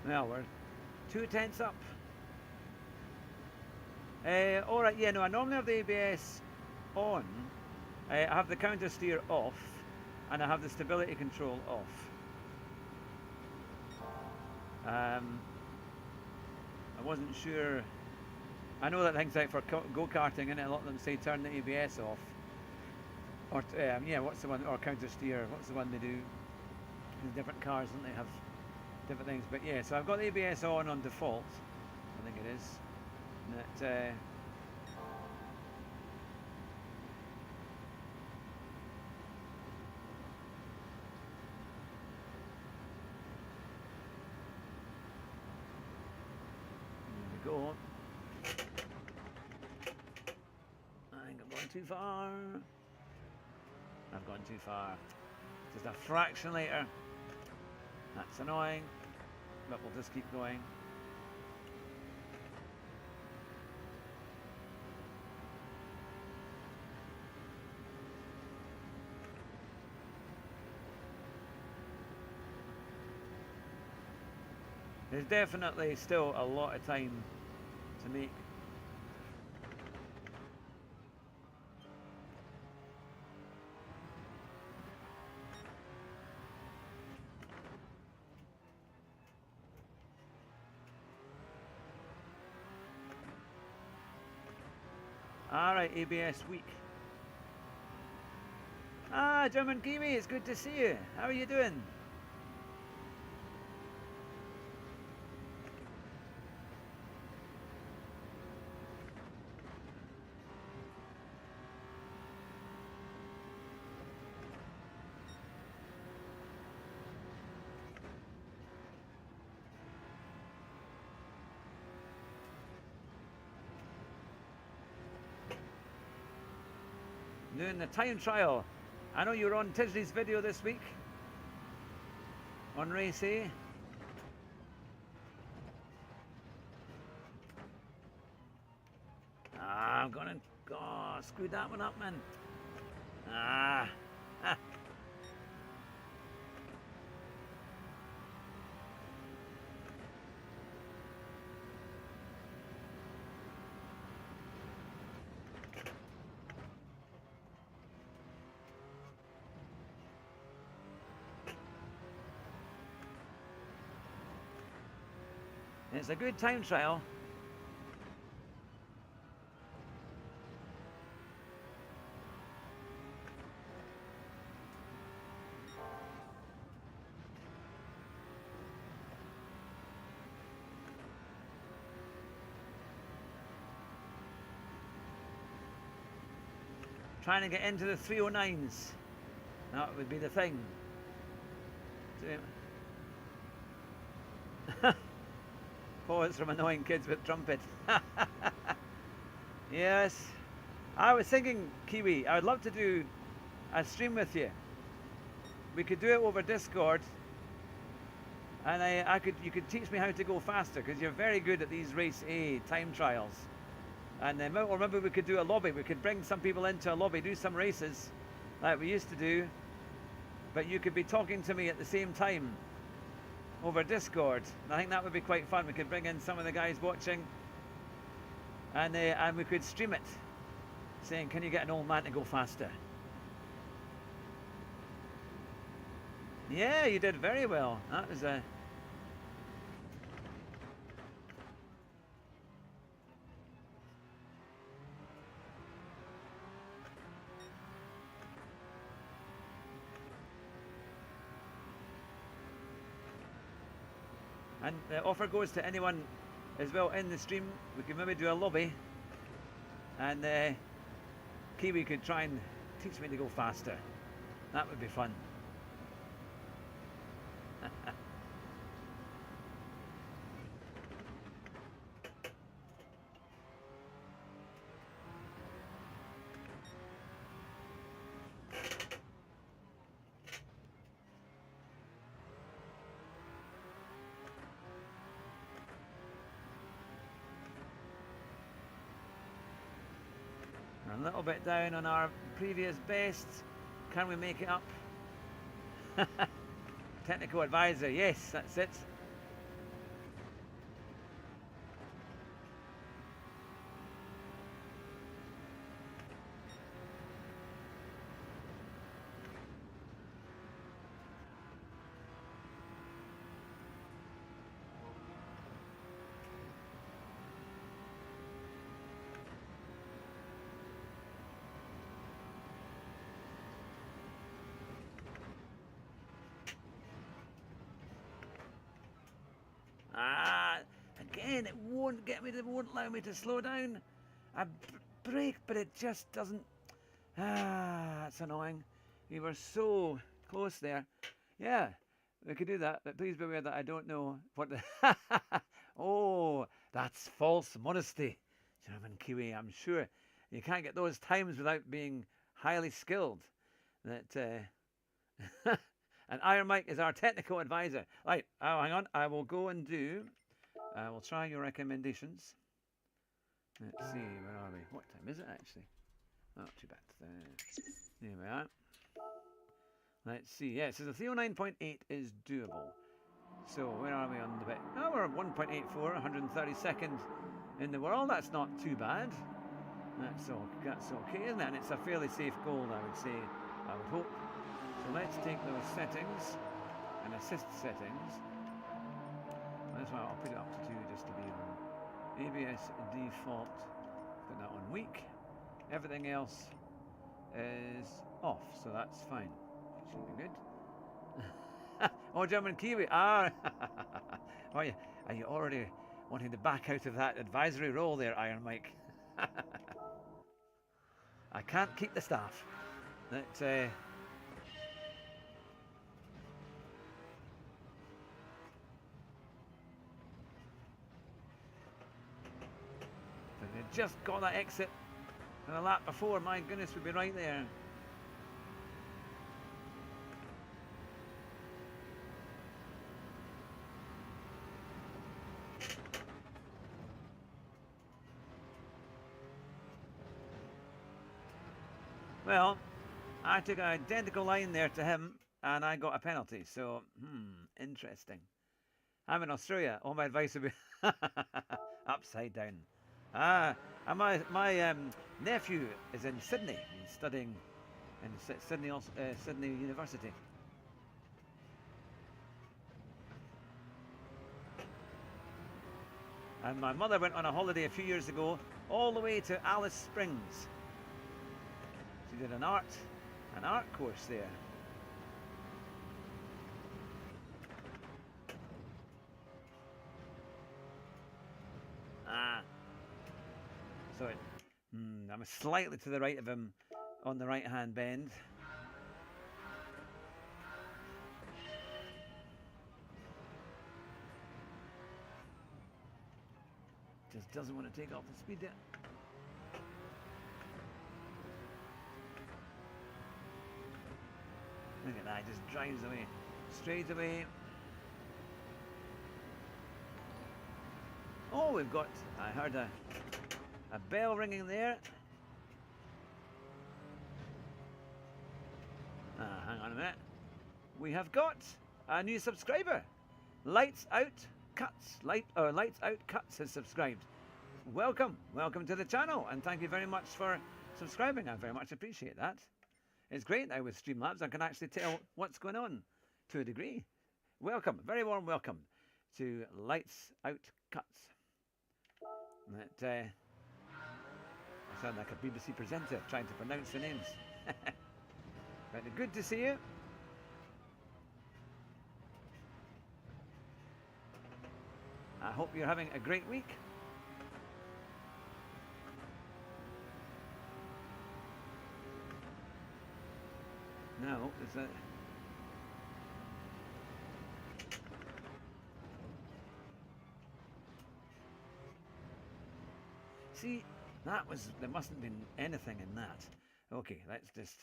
Well, we're 2/10 up. Alright, yeah, no, I normally have the ABS on. I have the counter steer off, and I have the stability control off. I wasn't sure. I know that things like for go-karting, and a lot of them say turn the ABS off. Or yeah, what's the one? Or counter steer. What's the one they do? In different cars, don't they have different things? But yeah, so I've got the ABS on default. I think it is. And that. There we go. I think I've gone too far. I've gone too far. Just a fraction later. That's annoying, but we'll just keep going. There's definitely still a lot of time to make. Alright, ABS week. Ah, German Kiwi, it's good to see you. How are you doing? doing the time trial. I know you were on Tisney's video this week on race A. Ah, I'm gonna screw that one up, man. Ah. It's a good time trial. Trying to get into the 309s. That would be the thing. Pause from annoying kids with trumpet. Yes. I was thinking, Kiwi, I would love to do a stream with you. We could do it over Discord, and you could teach me how to go faster, because you're very good at these race A time trials. And or maybe we could do a lobby. We could bring some people into a lobby, do some races like we used to do, but you could be talking to me at the same time over Discord. And I think that would be quite fun. We could bring in some of the guys watching, and we could stream it, saying, "Can you get an old man to go faster?" Yeah, you did very well. That was a... And the offer goes to anyone as well in the stream. We could maybe do a lobby, and Kiwi could try and teach me to go faster. That would be fun. A little bit down on our previous best. Can we make it up? Technical advisor, yes, that's it. Again, it won't allow me to slow down. I brake, but it just doesn't. That's annoying. We were so close there. Yeah, we could do that, but please be aware that I don't know what the... Oh, that's false modesty. German Kiwi, I'm sure you can't get those times without being highly skilled. That and Iron Mike is our technical advisor. Right, oh, hang on, I will go and do... I will try your recommendations. Let's see, where are we? What time is it actually? Not too bad. There we are. Let's see. Yeah, so the 309.8 is doable. So where are we on the bit? Oh, we're at 1.84, 132nd in the world. That's not too bad. That's okay, isn't it? And it's a fairly safe goal, I would say. I would hope. So let's take those settings and assist settings. That's why I'll put it up to 2 just to be able. ABS default. Put that on weak. Everything else is off, so that's fine. Should be good. Oh, German Kiwi. Ah, are you already wanting to back out of that advisory role there, Iron Mike? I can't keep the staff. That. Just got that exit And the lap before, my goodness, would be right there. Well, I took an identical line there to him, and I got a penalty. So, interesting. I'm in Australia. All my advice would be upside down. And my nephew is in Sydney. He's studying in Sydney University. And my mother went on a holiday a few years ago, all the way to Alice Springs. She did an art course there. So I'm slightly to the right of him on the right-hand bend. Just doesn't want to take off the speed there. Look at that, just drives away, straight away. Oh, we've got, I heard a bell ringing there. Hang on a minute. We have got a new subscriber. Lights Out Cuts. Lights Out Cuts has subscribed. Welcome to the channel, and thank you very much for subscribing. I very much appreciate that. It's great now with Streamlabs. I can actually tell what's going on to a degree. Welcome, very warm welcome to Lights Out Cuts. I sound like a BBC presenter trying to pronounce the names. But good to see you. I hope you're having a great week. No, there's a... See, there mustn't have been anything in that. Okay, let's just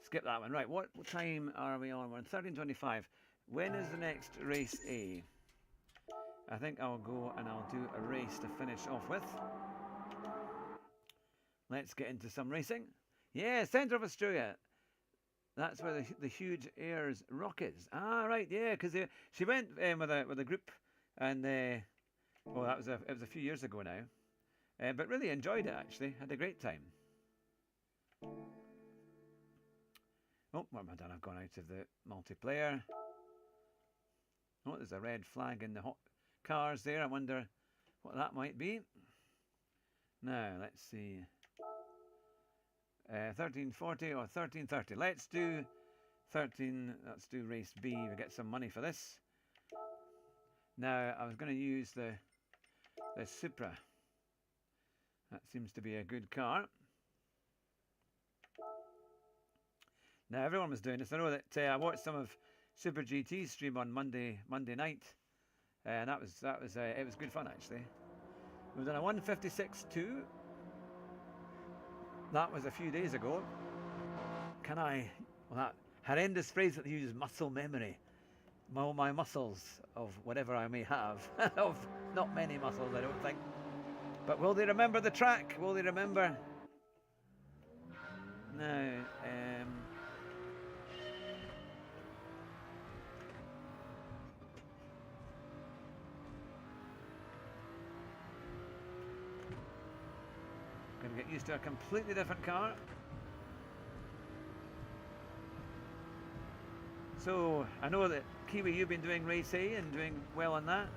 skip that one. Right, what time are we on? We're on 13:25. When is the next race A? I think I'll go and I'll do a race to finish off with. Let's get into some racing. Yeah, centre of Australia. That's where the huge Ayers Rock is. Ah, right, yeah, because she went with a group, and well, it was a few years ago now, but really enjoyed it actually. Had a great time. Oh, what have I done? I've gone out of the multiplayer. Oh, there's a red flag in the hot cars there. I wonder what that might be. Now, let's see. 1340 or 1330. Let's do 13. Let's do race B. We get some money for this. Now, I was going to use the Supra. That seems to be a good car. Now, everyone was doing this. I know that I watched some of Super GT's stream on Monday night, and it was good fun actually. We've done a 156.2. That was a few days ago. That horrendous phrase that they use, muscle memory. My muscles of whatever I may have, of not many muscles, I don't think. But will they remember the track? Will they remember? No. Going to get used to a completely different car. So I know that Kiwi, you've been doing race A and doing well on that.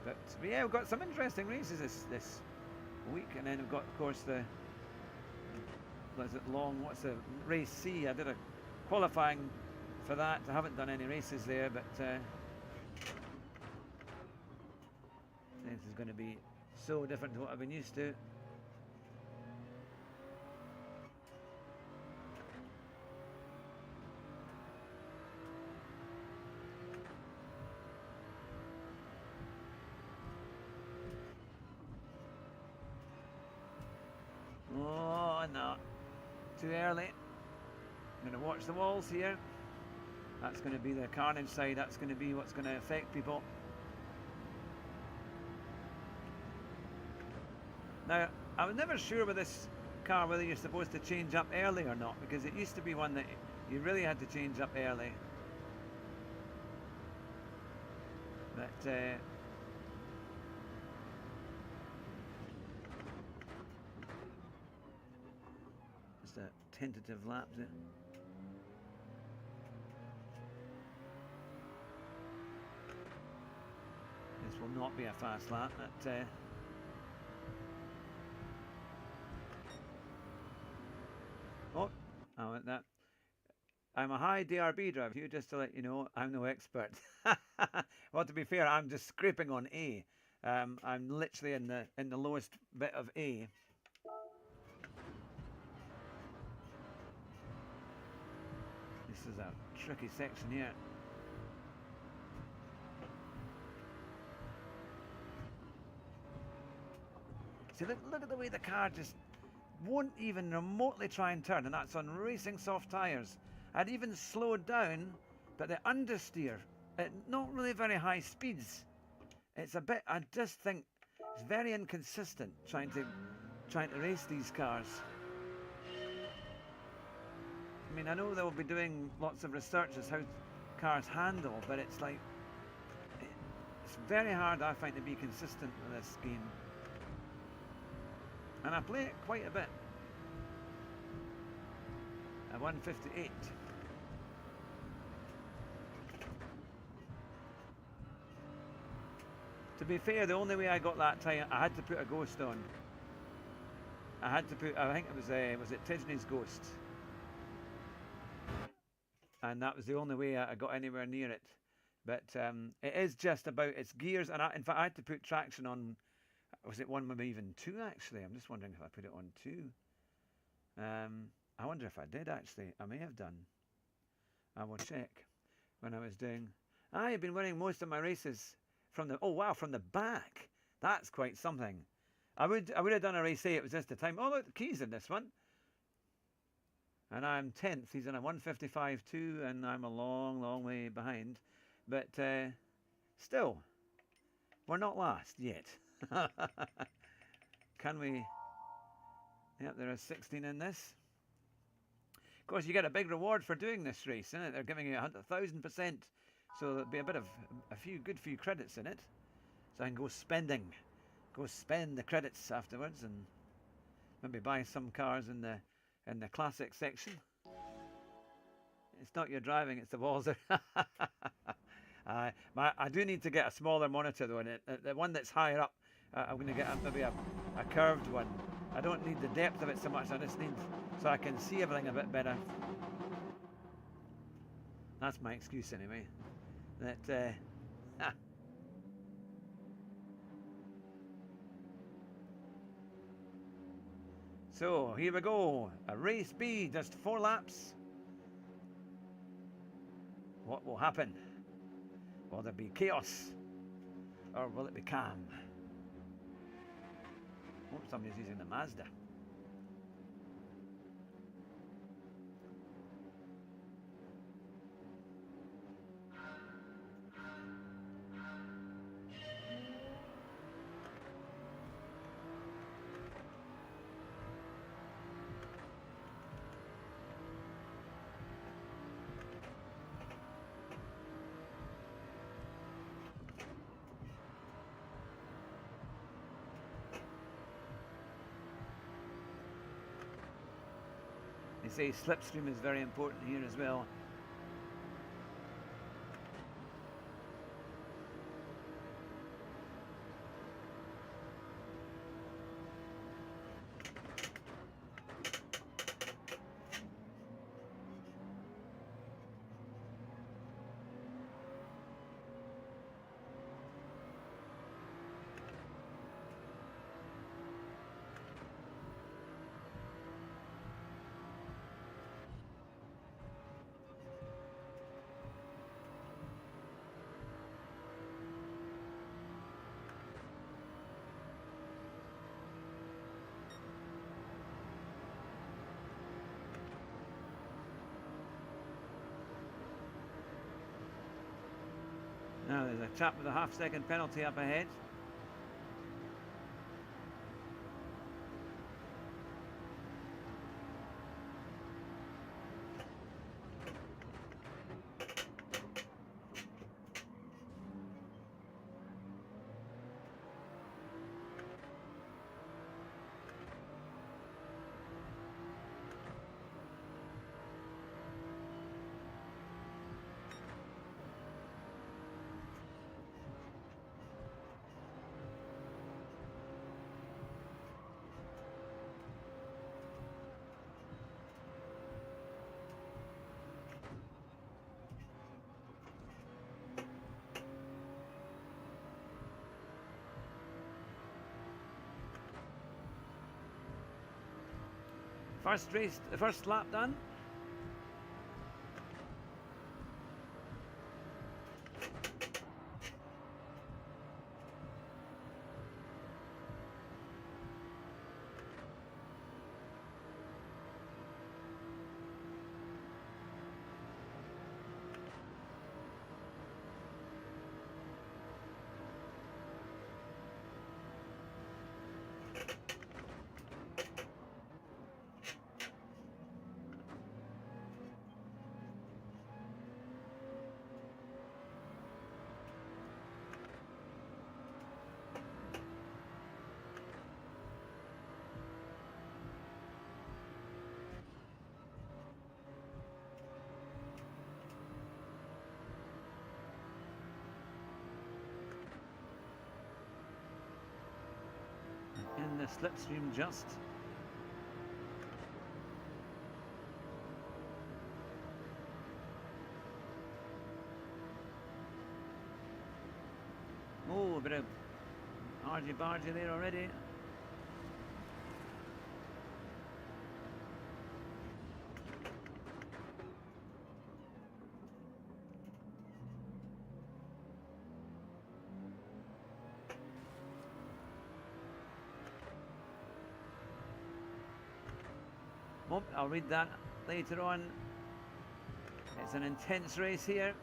But yeah, we've got some interesting races this week, and then we've got, of course, what's the race C? I did a qualifying for that. I haven't done any races there, but this is going to be so different to what I've been used to. too early. I'm going to watch the walls here. That's going to be the carnage side. That's going to be what's going to affect people. Now, I was never sure with this car whether you're supposed to change up early or not, because it used to be one that you really had to change up early. But just a tentative lap there. This will not be a fast lap. Oh, I went that. I'm a high DRB driver. You just to let you know, I'm no expert. Well, to be fair, I'm just scraping on A. I'm literally in the lowest bit of A. This is a tricky section here. See, look at the way the car just won't even remotely try and turn, and that's on racing soft tyres. I'd even slowed down, but the understeer at not really very high speeds. It's a bit, I just think it's very inconsistent trying to race these cars. I mean, I know they'll be doing lots of research as how cars handle, but it's like, it's very hard, I find, to be consistent with this game. And I play it quite a bit. A 158. To be fair, the only way I got that time, I had to put a ghost on. I had to put, I think it was it Tisney's Ghost? And that was the only way I got anywhere near it. But it is just about its gears, and in fact I had to put traction on, was it one, maybe even two actually? I'm just wondering if I put it on two. I wonder if I did actually. I may have done. I will check when I was doing. I've been winning most of my races from the, oh wow, from the back. That's quite something. I would have done a race A, it was just the time. Oh look, the keys in this one. And I'm 10th. He's in a 155.2 and I'm a long way behind. But still, we're not last yet. Can we? Yep, there are 16 in this. Of course, you get a big reward for doing this race, isn't it? They're giving you 1,000%, so there'll be a bit of a few credits in it. So I can go spend the credits afterwards, and maybe buy some cars in the classic section. It's not your driving; it's the walls. I do need to get a smaller monitor though, and the one that's higher up, I'm going to get maybe a curved one. I don't need the depth of it so much, I just need so I can see everything a bit better. That's my excuse anyway. So here we go, a race B, just 4 laps. What will happen? Will there be chaos or will it be calm? Oh, somebody's using the Mazda. They say slipstream is very important here as well. Now there's a chap with a half-second penalty up ahead. First lap done. In the slipstream just. Oh, a bit of argy-bargy there already. Oh, I'll read that later on. It's an intense race here.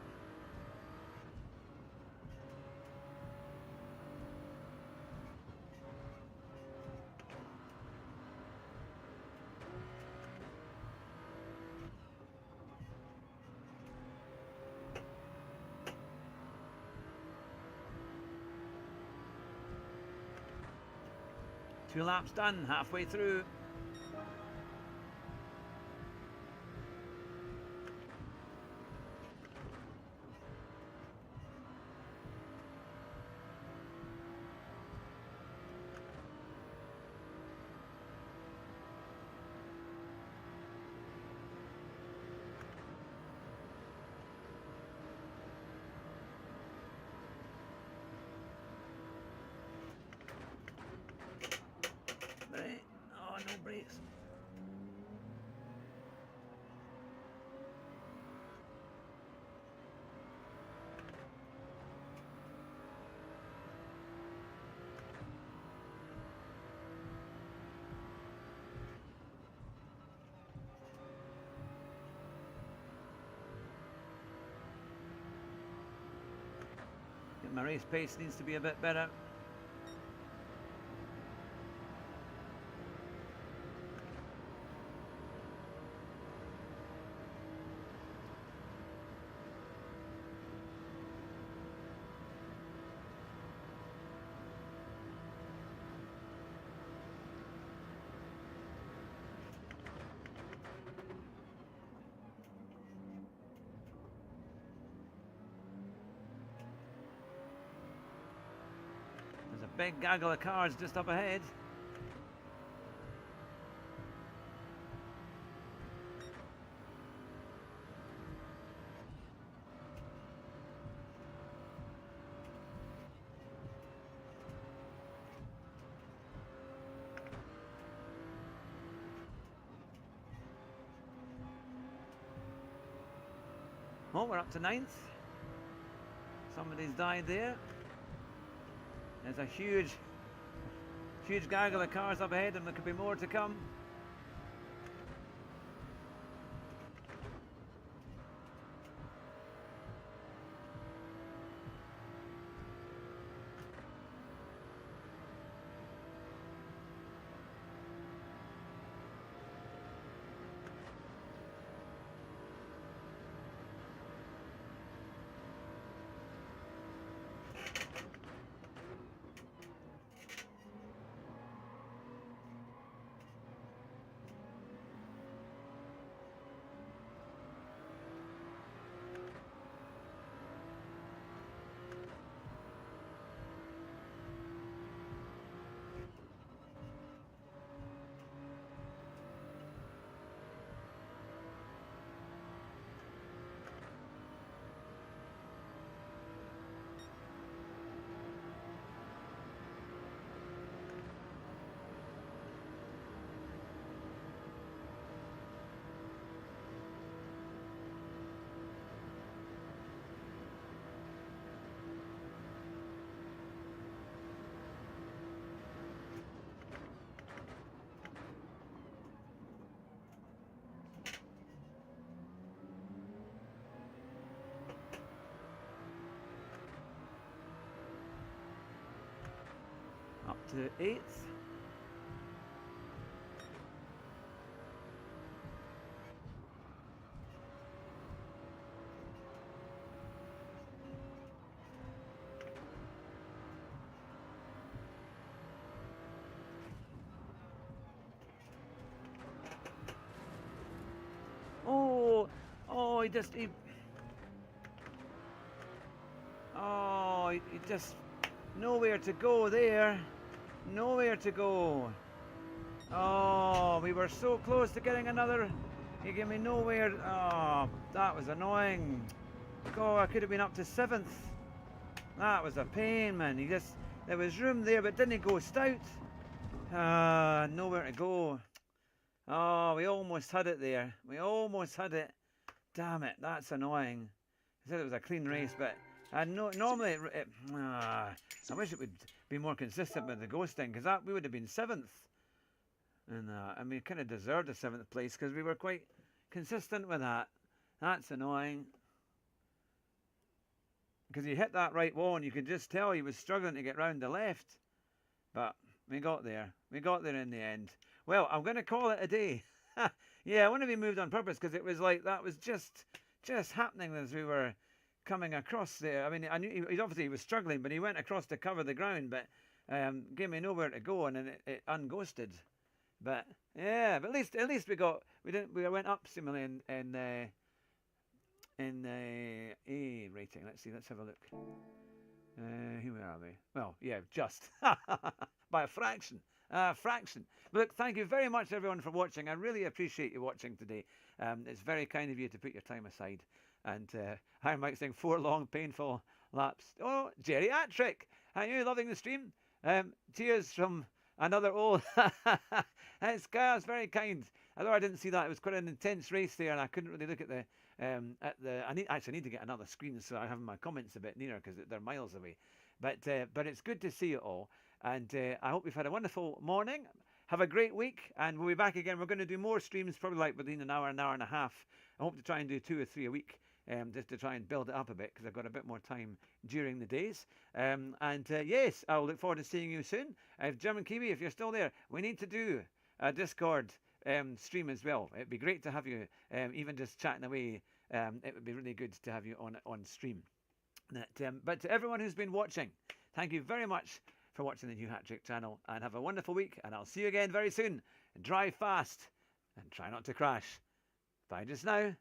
Two laps done, halfway through. Right. Oh, no brakes. My race pace needs to be a bit better. There's a big gaggle of cars just up ahead. Oh, we're up to 9th. Somebody's died there. There's a huge gaggle of cars up ahead, and there could be more to come. to 8th. Oh, he just, nowhere to go there. Nowhere to go. Oh, we were so close to getting another. He gave me nowhere. Oh, that was annoying. God, I could have been up to 7th. That was a pain, man. There was room there, but didn't he go stout? Nowhere to go. Oh, we almost had it there. We almost had it. Damn it, that's annoying. I said it was a clean race, but normally I wish it would be more consistent with the ghosting, because we would have been 7th. And we kind of deserved a 7th place because we were quite consistent with that. That's annoying. Because he hit that right wall and you could just tell he was struggling to get round the left. But we got there. We got there in the end. Well, I'm going to call it a day. Yeah, I want to be moved on purpose because it was like that was just happening as we were coming across there. I mean, I knew he obviously was struggling, but he went across to cover the ground, but gave me nowhere to go, and then it unghosted. But yeah, but at least we went up similarly in A rating. Let's have a look. Here we are. Well, yeah, just by a fraction. Fraction. But look, thank you very much, everyone, for watching. I really appreciate you watching today. It's very kind of you to put your time aside. And I might saying 4 long, painful laps. Oh, geriatric. Are you loving the stream? Cheers from another old. It's very kind. Although I didn't see that, it was quite an intense race there, and I couldn't really look at the. I need to get another screen so I have my comments a bit nearer because they're miles away. But it's good to see you all. And I hope you've had a wonderful morning. Have a great week, and we'll be back again. We're going to do more streams, probably like within an hour and a half. I hope to try and do 2 or 3 a week, just to try and build it up a bit, because I've got a bit more time during the days. Yes, I'll look forward to seeing you soon. German Kiwi, if you're still there, we need to do a Discord stream as well. It'd be great to have you, even just chatting away. It would be really good to have you on stream. But to everyone who's been watching, thank you very much for watching the New Hat Trick channel, and have a wonderful week, and I'll see you again very soon. Drive fast and try not to crash. Bye just now.